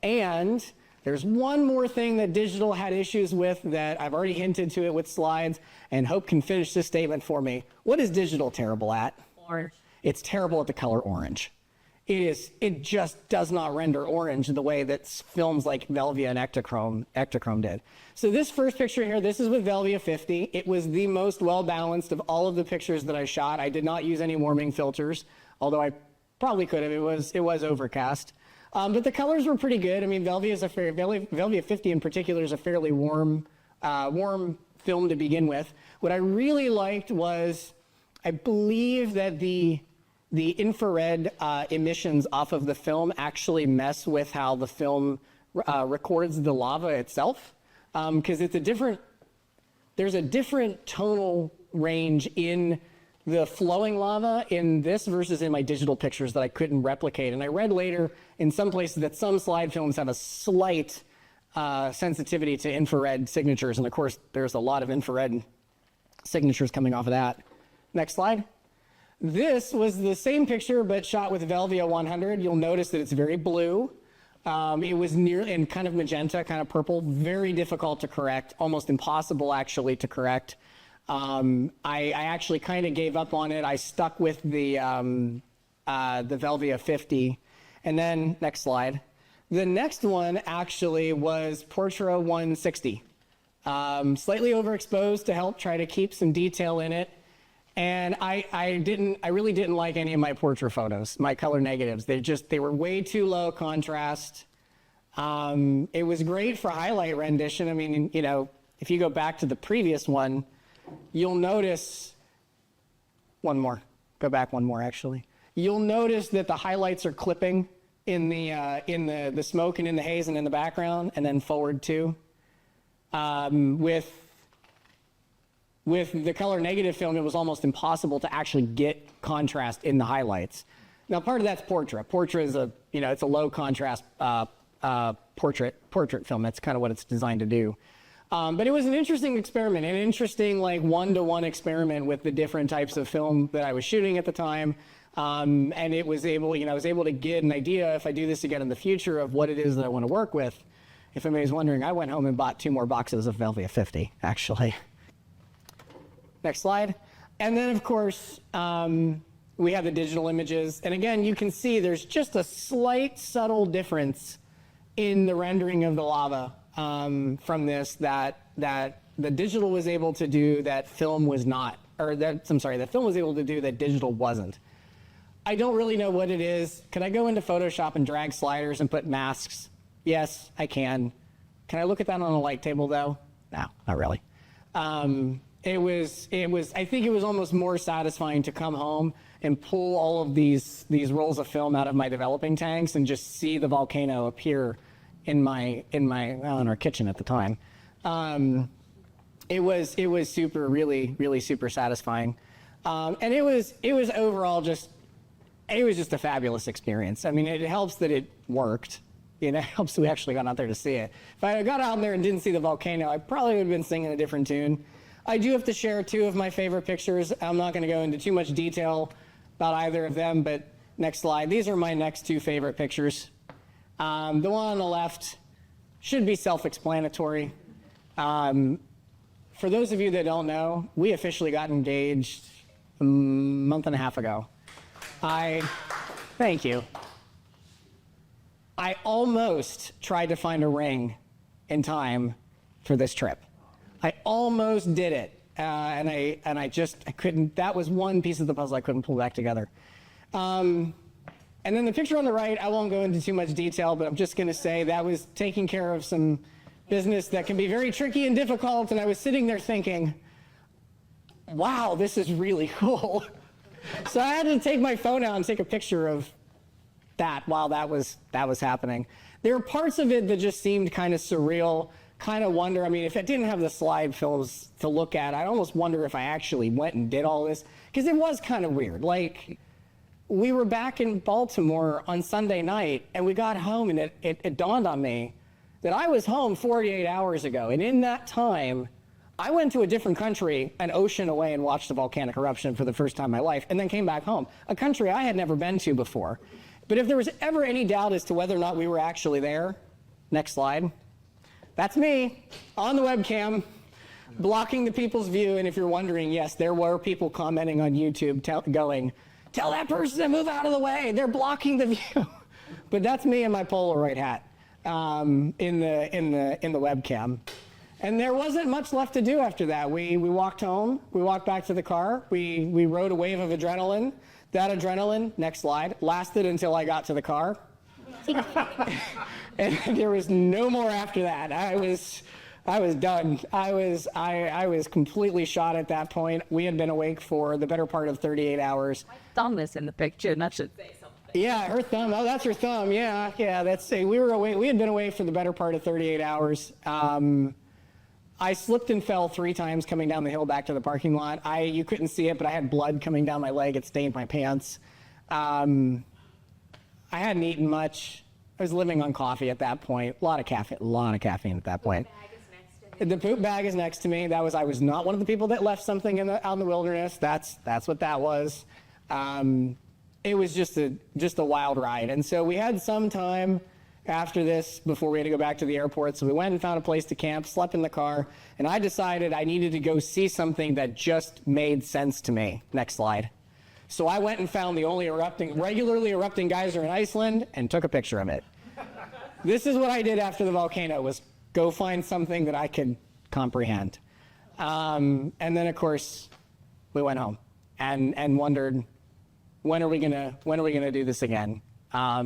D: And there's one more thing that digital had issues with that I've already hinted to it with slides, and Hope can finish this statement for me. What is digital terrible at?
E: Orange.
D: It's terrible at the color orange. It just does not render orange the way that films like Velvia and Ektachrome did. So this first picture here, this is with Velvia 50. It was the most well-balanced of all of the pictures that I shot. I did not use any warming filters, although I probably could have. It was overcast. But the colors were pretty good. I mean, Velvia 50 in particular is a fairly warm film to begin with. What I really liked was, I believe that the infrared emissions off of the film actually mess with how the film records the lava itself, because there's a different tonal range in the flowing lava in this versus in my digital pictures that I couldn't replicate. And I read later in some places that some slide films have a slight sensitivity to infrared signatures. And of course, there's a lot of infrared signatures coming off of that. Next slide. This was the same picture, but shot with Velvia 100. You'll notice that it's very blue. It was near and kind of magenta, kind of purple, very difficult to correct, almost impossible actually to correct. I actually kind of gave up on it. I stuck with the Velvia 50. And then, next slide. The next one actually was Portra 160. Slightly overexposed to help try to keep some detail in it. And I really didn't like any of my Portra photos, my color negatives. They were way too low contrast. It was great for highlight rendition. I mean, you know, if you go back to the previous one, you'll notice, go back one more actually. You'll notice that the highlights are clipping in the smoke and in the haze and in the background, and then forward too. With the color negative film, it was almost impossible to actually get contrast in the highlights. Now, part of that's Portra. Portra is it's a low contrast portrait film. That's kind of what it's designed to do. But it was an interesting experiment, an interesting like one-to-one experiment with the different types of film that I was shooting at the time. And I was able to get an idea, if I do this again in the future, of what it is that I want to work with. If anybody's wondering, I went home and bought 2 more boxes of Velvia 50, actually. Next slide. And then, of course, we have the digital images. And again, you can see there's just a slight subtle difference in the rendering of the lava from this that the digital was able to do that film was not, that film was able to do that digital wasn't. I don't really know what it is. Can I go into Photoshop and drag sliders and put masks? Yes, I can. Can I look at that on a light table though? No, not really. I think it was almost more satisfying to come home and pull all of these rolls of film out of my developing tanks and just see the volcano appear in our kitchen at the time. It was super, really super satisfying. And it was overall just a fabulous experience. I mean, it helps that it worked. You know, it helps that we actually got out there to see it. If I got out there and didn't see the volcano, I probably would have been singing a different tune. I do have to share 2 of my favorite pictures. I'm not going to go into too much detail about either of them, but next slide. These are my next 2 favorite pictures. The one on the left should be self-explanatory. For those of you that don't know, we officially got engaged a month and a half ago. Thank you. I almost tried to find a ring in time for this trip. I almost did it, and I couldn't. That was one piece of the puzzle I couldn't pull back together. And then the picture on the right, I won't go into too much detail, but I'm just going to say that was taking care of some business that can be very tricky and difficult, and I was sitting there thinking, wow, this is really cool. So I had to take my phone out and take a picture of that while that was happening. There are parts of it that just seemed kind of surreal, kind of wonder. I mean, if I didn't have the slide films to look at, I almost wonder if I actually went and did all this, because it was kind of weird. Like, we were back in Baltimore on Sunday night, and we got home, and it dawned on me that I was home 48 hours ago, and in that time, I went to a different country, an ocean away, and watched a volcanic eruption for the first time in my life, and then came back home, a country I had never been to before. But if there was ever any doubt as to whether or not we were actually there, next slide, that's me on the webcam, blocking the people's view. And if you're wondering, yes, there were people commenting on YouTube going, tell that person to move out of the way, they're blocking the view. But that's me in my Polaroid hat in the webcam. And there wasn't much left to do after that. We walked home, we walked back to the car, we rode a wave of adrenaline. That adrenaline, next slide, lasted until I got to the car. And there was no more after that. I was done. I was completely shot at that point. We had been awake for the better part of 38 hours.
E: My thumb is in the picture, and that should say something.
D: Yeah, her thumb. Oh, that's her thumb. Yeah. That's we were away. We had been away for the better part of 38 hours. I slipped and fell 3 times coming down the hill back to the parking lot. You couldn't see it, but I had blood coming down my leg. It stained my pants. I hadn't eaten much. I was living on coffee at that point. A lot of caffeine at that point. The poop bag is next to me. I was not one of the people that left something out in the wilderness. That's what that was. It was just a wild ride. And so we had some time after this before we had to go back to the airport. So we went and found a place to camp, slept in the car, and I decided I needed to go see something that just made sense to me. Next slide. So I went and found the only regularly erupting geyser in Iceland and took a picture of it. This is what I did after the volcano, was go find something that I could comprehend. And then of course we went home and wondered, when are we gonna do this again? I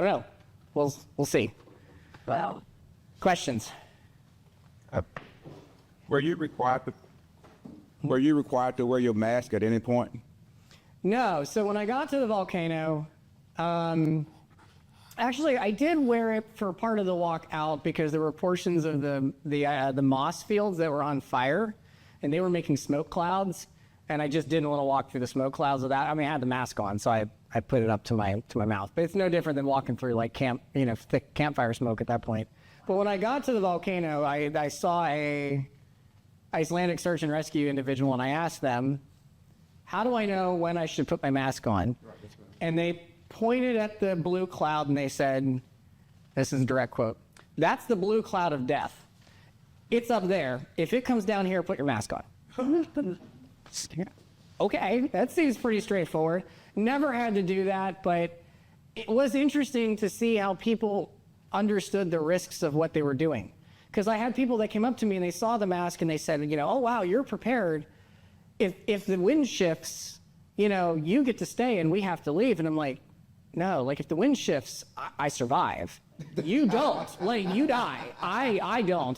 D: don't know. We'll see.
E: Well,
D: Questions?
F: Were you required to wear your mask at any point?
D: No. So when I got to the volcano, actually I did wear it for part of the walk out because there were portions of the moss fields that were on fire, and they were making smoke clouds, and I just didn't want to walk through the smoke clouds of that. I mean, I had the mask on, so I put it up to my mouth. But it's no different than walking through like thick campfire smoke at that point. But when I got to the volcano, I saw a Icelandic search and rescue individual, and I asked them, how do I know when I should put my mask on? And they pointed at the blue cloud and they said, this is a direct quote, that's the blue cloud of death. It's up there. If it comes down here, put your mask on. Okay, that seems pretty straightforward. Never had to do that, but it was interesting to see how people understood the risks of what they were doing. Because I had people that came up to me and they saw the mask and they said, oh, wow, you're prepared. If the wind shifts, you get to stay and we have to leave. And I'm like, no, like if the wind shifts, I survive. You don't. Like, you die. I don't.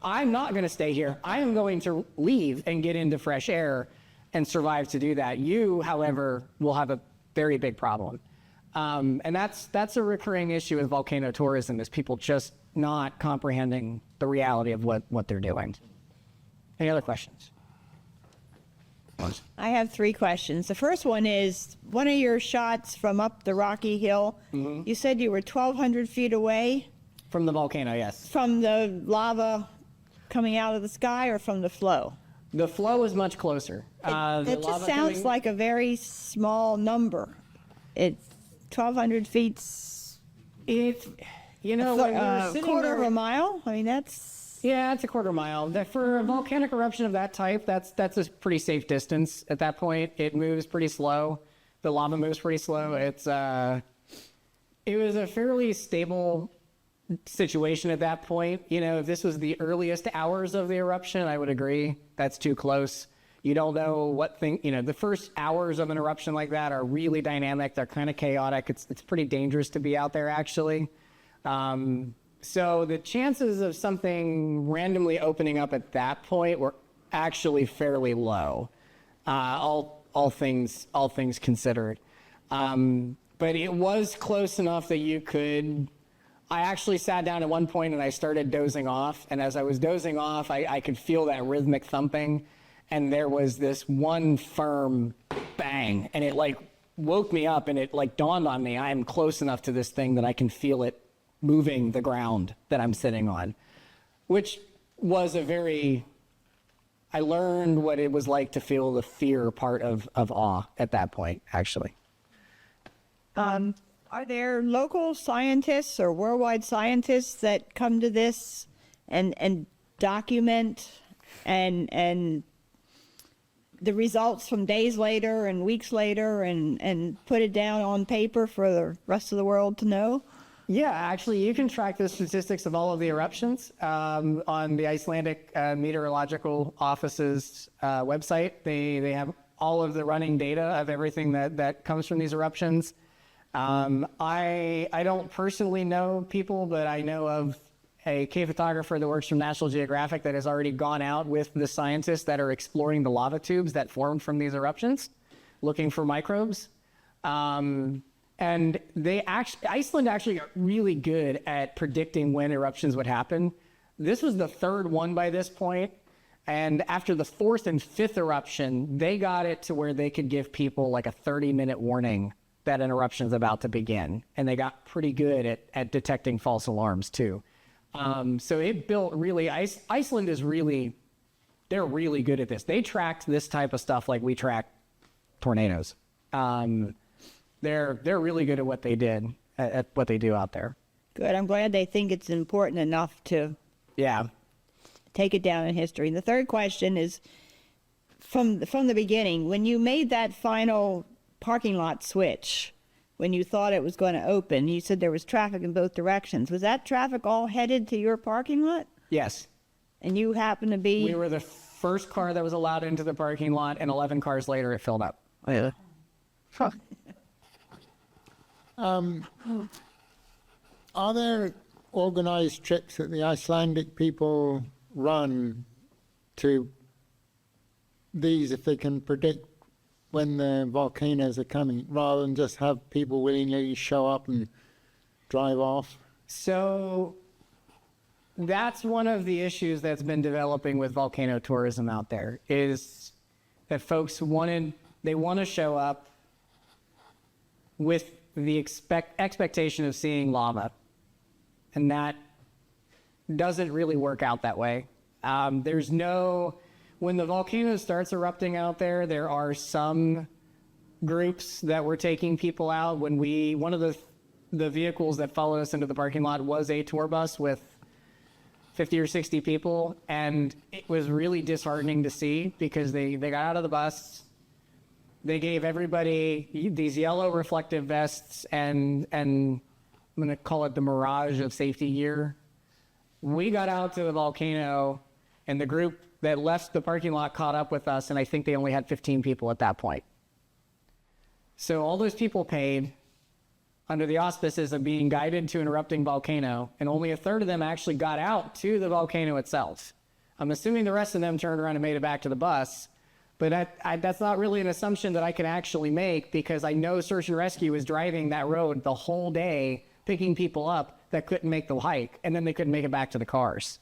D: I'm not going to stay here. I am going to leave and get into fresh air and survive to do that. You, however, will have a very big problem. And that's a recurring issue with volcano tourism, is people just not comprehending the reality of what they're doing. Any other questions?
G: I have 3 questions. The first one is, one of your shots from up the rocky hill, you said you were 1,200 feet away
D: From the volcano, yes.
G: from the lava coming out of the sky, or from the flow?
D: The flow is much closer.
G: It just sounds like a very small number. It's 1,200 feet's
D: It, you know, when we were
G: a
D: sitting
G: quarter
D: there,
G: of a mile. I mean, that's
D: yeah, it's a quarter mile. For a volcanic eruption of that type, that's a pretty safe distance. At that point, it moves pretty slow. The lava moves pretty slow. It was a fairly stable situation at that point. You know, if this was the earliest hours of the eruption, I would agree. That's too close. You don't know what thing, you know, the first hours of an eruption like that are really dynamic. They're kind of chaotic. It's pretty dangerous to be out there, actually. So the chances of something randomly opening up at that point were actually fairly low, all things considered. But it was close enough that you could. I actually sat down at one point and I started dozing off. And as I was dozing off, I could feel that rhythmic thumping. And there was this one firm bang. And it like woke me up, and it like dawned on me, I'm close enough to this thing that I can feel it moving the ground that I'm sitting on. Which was I learned what it was like to feel the fear part of awe at that point, actually.
G: Are there local scientists or worldwide scientists that come to this and document and the results from days later and weeks later and put it down on paper for the rest of the world to know?
D: Yeah, actually, you can track the statistics of all of the eruptions on the Icelandic Meteorological Office's website. They have all of the running data of everything that comes from these eruptions. I don't personally know people, but I know of a cave photographer that works from National Geographic that has already gone out with the scientists that are exploring the lava tubes that formed from these eruptions, looking for microbes. And Iceland actually got really good at predicting when eruptions would happen. This was the 3rd one by this point. And after the 4th and 5th eruption, they got it to where they could give people like a 30-minute warning that an eruption is about to begin. And they got pretty good at detecting false alarms too. So it built really, Iceland is really, they're really good at this. They tracked this type of stuff like we track tornadoes. They're really good at what they did, at what they do out there.
G: Good. I'm glad they think it's important enough to
D: Yeah.
G: take it down in history. And the third question is, from the beginning, when you made that final parking lot switch, when you thought it was going to open, you said there was traffic in both directions. Was that traffic all headed to your parking lot?
D: Yes.
G: And you happened to be...
D: We were the first car that was allowed into the parking lot, and 11 cars later it filled up.
G: Oh, yeah.
H: Are there organized trips that the Icelandic people run to these if they can predict when the volcanoes are coming, rather than just have people willingly show up and drive off?
D: So that's one of the issues that's been developing with volcano tourism out there, is that folks want to show up with the expectation of seeing lava. And that doesn't really work out that way. When the volcano starts erupting out there, there are some groups that were taking people out. One of the vehicles that followed us into the parking lot was a tour bus with 50 or 60 people. And it was really disheartening to see, because they got out of the bus, they gave everybody these yellow reflective vests and I'm going to call it the mirage of safety gear. We got out to the volcano, and the group that left the parking lot caught up with us, and I think they only had 15 people at that point. So all those people paid. under the auspices of being guided to an erupting volcano, and only a third of them actually got out to the volcano itself. I'm assuming the rest of them turned around and made it back to the bus, but that's not really an assumption that I can actually make, because I know search and rescue was driving that road the whole day, picking people up that couldn't make the hike, and then they couldn't make it back to the cars.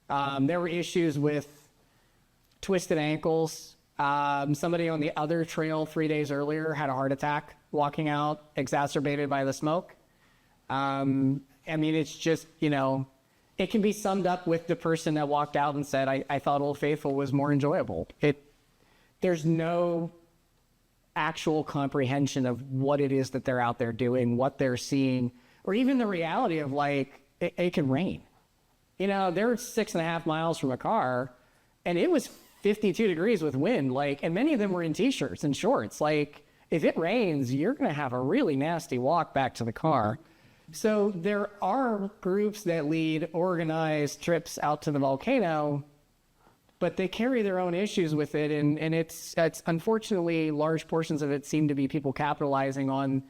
D: There were issues with twisted ankles. Somebody on the other trail 3 days earlier had a heart attack walking out, exacerbated by the smoke. I mean, it's just, it can be summed up with the person that walked out and said, I thought Old Faithful was more enjoyable. There's no actual comprehension of what it is that they're out there doing, what they're seeing, or even the reality of it can rain. They're 6.5 miles from a car, and it was 52 degrees with wind, and many of them were in t-shirts and shorts. If it rains, you're going to have a really nasty walk back to the car. So there are groups that lead organized trips out to the volcano, but they carry their own issues with it, and it's unfortunately large portions of it seem to be people capitalizing on,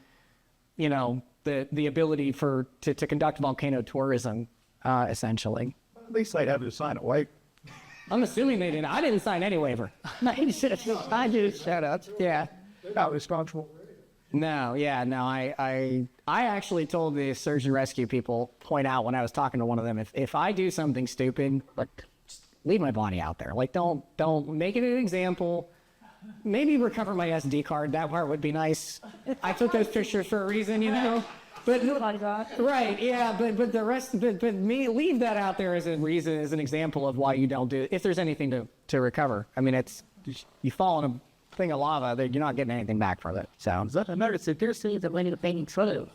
D: the ability to conduct volcano tourism, essentially.
B: At least I'd have to sign a waiver.
D: I'm assuming they didn't. I didn't sign any waiver. I just shout out. Yeah.
B: Not responsible.
D: No. I actually told the search and rescue people, point out when I was talking to one of them, if I do something stupid, just leave my body out there. Don't make it an example. Maybe recover my SD card. That part would be nice. I took those pictures for a reason, But right, yeah, but the rest, but me leave that out there as a reason, as an example of why you don't do it. If there's anything to recover, I mean, you fall in a thing of lava, you're not getting anything back from it. So.
E: I noticed that there's things that went into painting photo.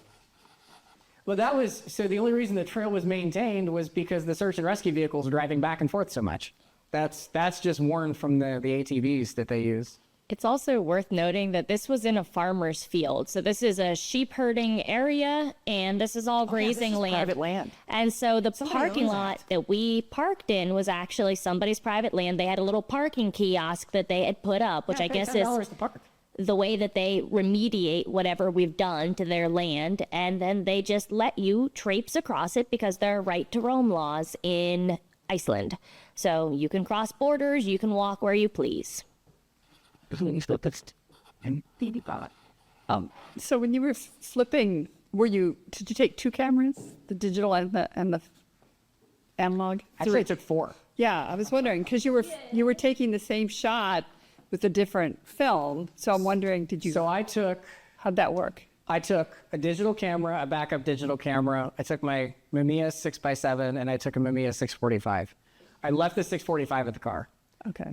D: Well, the only reason the trail was maintained was because the search and rescue vehicles were driving back and forth so much. That's just worn from the ATVs that they use.
I: It's also worth noting that this was in a farmer's field. So this is a sheep herding area, and this is all grazing land.
D: Private land.
I: And so the
D: Somebody
I: parking
D: owns
I: lot
D: it.
I: that we parked in was actually somebody's private land. They had a little parking kiosk that they had put up, which I guess is
D: $10 to park.
I: the way that they remediate whatever we've done to their land. And then they just let you traipse across it because there are right to roam laws in Iceland. So you can cross borders, you can walk where you please.
J: So when you were flipping, did you take two cameras, the digital and the analog?
D: Actually, I took 4.
J: Yeah, I was wondering because you were taking the same shot with a different film. So I'm wondering, how'd that work?
D: I took a digital camera, a backup digital camera. I took my Mamiya 6x7 and I took a Mamiya 645. I left the 645 at the car.
J: Okay.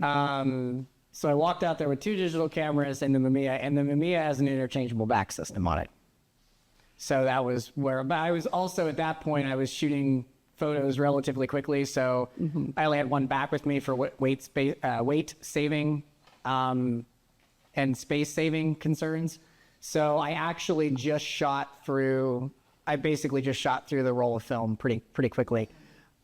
D: So I walked out there with 2 digital cameras and the Mamiya has an interchangeable back system on it. So that was where, but I was also at that point, I was shooting photos relatively quickly. So I only had one back with me for weight saving and space saving concerns. So I actually basically just shot through the roll of film pretty quickly.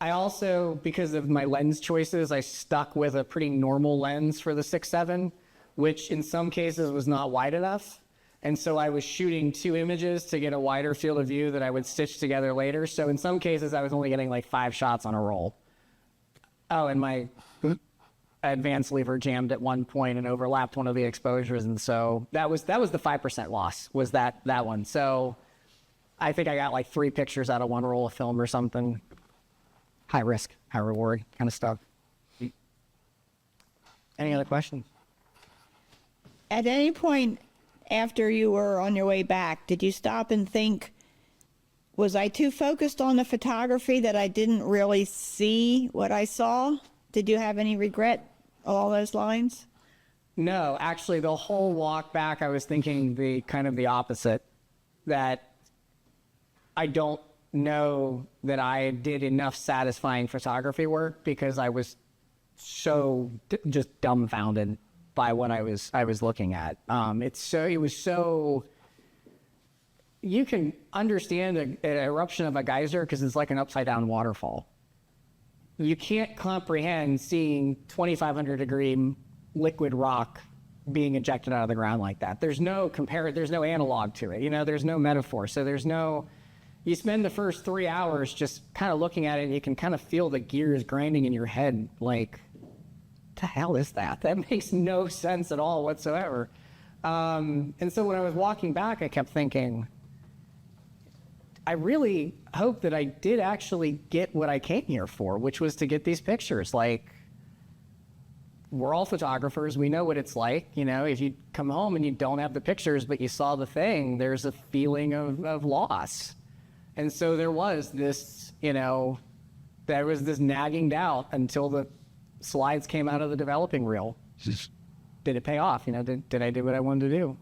D: I also, because of my lens choices, I stuck with a pretty normal lens for the 6.7, which in some cases was not wide enough. And so I was shooting 2 images to get a wider field of view that I would stitch together later. So in some cases, I was only getting 5 shots on a roll. Oh, and my advanced lever jammed at one point and overlapped one of the exposures. And so that was the 5% loss, was that one. So I think I got 3 pictures out of one roll of film or something. High risk, high reward kind of stuff. Any other questions?
G: At any point after you were on your way back, did you stop and think, was I too focused on the photography that I didn't really see what I saw? Did you have any regret along those lines?
D: No, actually, the whole walk back, I was thinking the opposite, that I don't know that I did enough satisfying photography work because I was so just dumbfounded by what I was looking at. It was so, you can understand an eruption of a geyser because it's like an upside down waterfall. You can't comprehend seeing 2,500 degree liquid rock being ejected out of the ground like that. There's no analog to it. There's no metaphor. So you spend the first 3 hours just kind of looking at it, and you can kind of feel the gears grinding in your head. Like, the hell is that? That makes no sense at all whatsoever. And so when I was walking back, I kept thinking, I really hope that I did actually get what I came here for, which was to get these pictures. Like, we're all photographers. We know what it's like. If you come home and you don't have the pictures, but you saw the thing, there's a feeling of loss. And so there was this, nagging doubt until the slides came out of the developing reel. Did it pay off? Did I do what I wanted to do?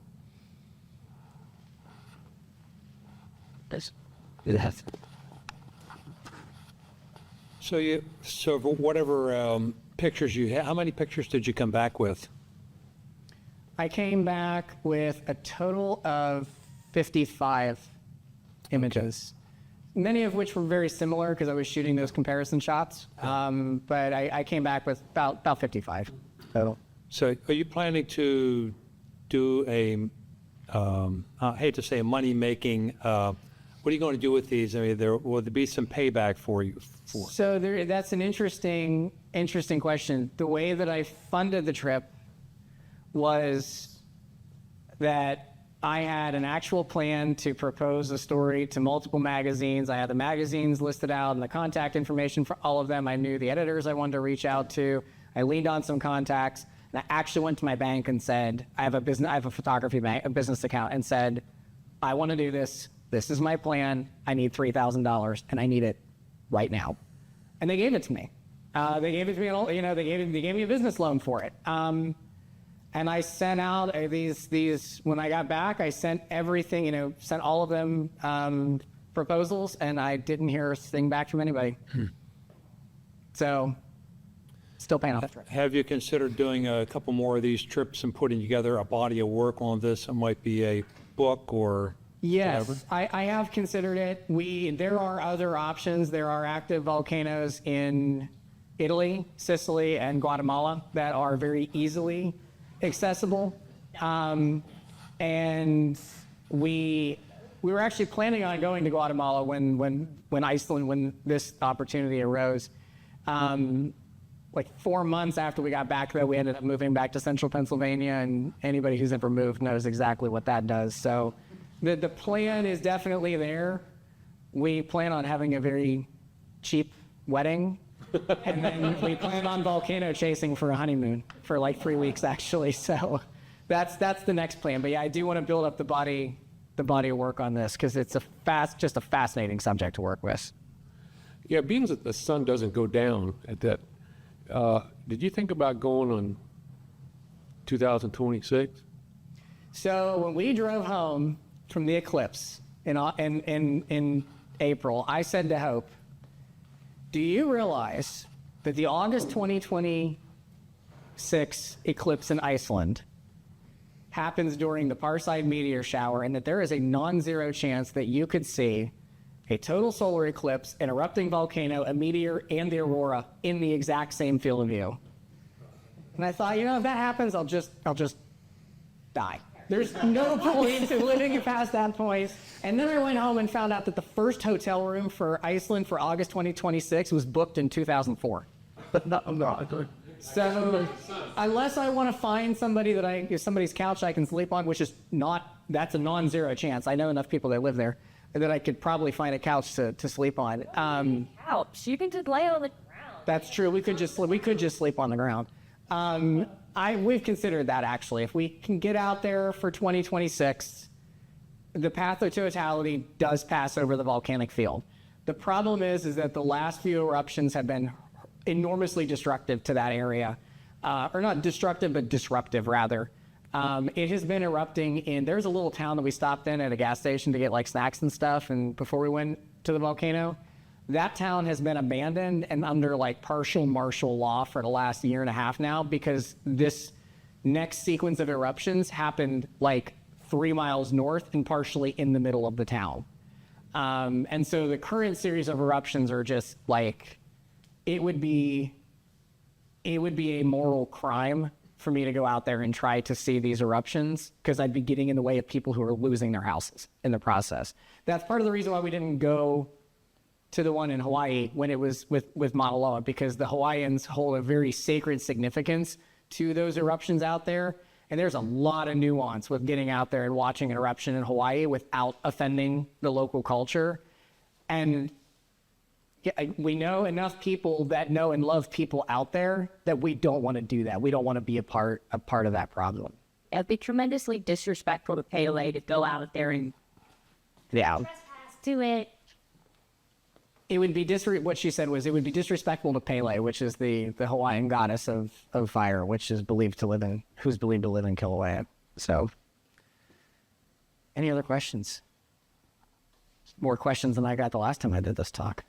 K: So for whatever pictures you had, how many pictures did you come back with?
D: I came back with a total of 55 images, many of which were very similar because I was shooting those comparison shots. But I came back with about 55 total.
K: So are you planning to do I hate to say a money-making, what are you going to do with these? I mean, will there be some payback for you?
D: So that's an interesting question. The way that I funded the trip was that I had an actual plan to propose a story to multiple magazines. I had the magazines listed out and the contact information for all of them. I knew the editors I wanted to reach out to. I leaned on some contacts, and I actually went to my bank and said, I have a photography bank, a business account, and said, I want to do this. This is my plan. I need $3,000, and I need it right now. And they gave it to me. They gave it to me. They gave me a business loan for it. And I sent out these. When I got back, I sent everything. Sent all of them proposals, and I didn't hear a thing back from anybody. So, still paying off.
K: Have you considered doing a couple more of these trips and putting together a body of work on this? It might be a book or.
D: Yes, I have considered it. There are other options. There are active volcanoes in Italy, Sicily, and Guatemala that are very easily accessible. And we were actually planning on going to Guatemala when this opportunity arose. Like 4 months after we got back there, we ended up moving back to central Pennsylvania, and anybody who's ever moved knows exactly what that does. So. The plan is definitely there. We plan on having a very cheap wedding, and then we plan on volcano chasing for a honeymoon for like 3 weeks, actually. So that's the next plan. But yeah, I do want to build up the body of work on this because it's just a fascinating subject to work with.
L: Yeah, being that the sun doesn't go down at that, did you think about going on 2026?
D: So when we drove home from the eclipse in April, I said to Hope, do you realize that the August 2026 eclipse in Iceland happens during the Perseid meteor shower, and that there is a non-zero chance that you could see a total solar eclipse, an erupting volcano, a meteor, and the aurora in the exact same field of view? And I thought, if that happens, I'll just die. There's no point in living past that point. And then I went home and found out that the first hotel room for Iceland for August 2026 was booked in 2004. So unless I want to find somebody's couch I can sleep on, which is that's a non-zero chance. I know enough people that live there that I could probably find a couch to sleep on.
E: Couch? You can just lay on the ground.
D: That's true. We could just sleep on the ground. We've considered that, actually. If we can get out there for 2026, the path of totality does pass over the volcanic field. The problem is that the last few eruptions have been enormously destructive to that area. Or not destructive, but disruptive, rather. It has been erupting there's a little town that we stopped in at a gas station to get like snacks and stuff, and before we went to the volcano. That town has been abandoned and under like partial martial law for the last year and a half now, because this next sequence of eruptions happened like 3 miles north and partially in the middle of the town. And so the current series of eruptions are just like, it would be a moral crime for me to go out there and try to see these eruptions because I'd be getting in the way of people who are losing their houses in the process. That's part of the reason why we didn't go to the one in Hawaii when it was with Mauna Loa, because the Hawaiians hold a very sacred significance to those eruptions out there. And there's a lot of nuance with getting out there and watching an eruption in Hawaii without offending the local culture. And yeah, we know enough people that know and love people out there that we don't want to do that. We don't want to be a part of that problem.
E: It'd be tremendously disrespectful to Pele to go out there and
I: Do it.
D: It would be what she said was it would be disrespectful to Pele, which is the Hawaiian goddess of fire, who's believed to live in Kilauea. So, any other questions? More questions than I got the last time I did this talk.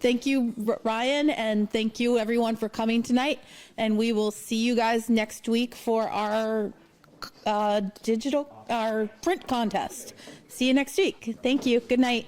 C: Thank you, Ryan, and thank you everyone for coming tonight. And we will see you guys next week for our print contest. See you next week. Thank you. Good night.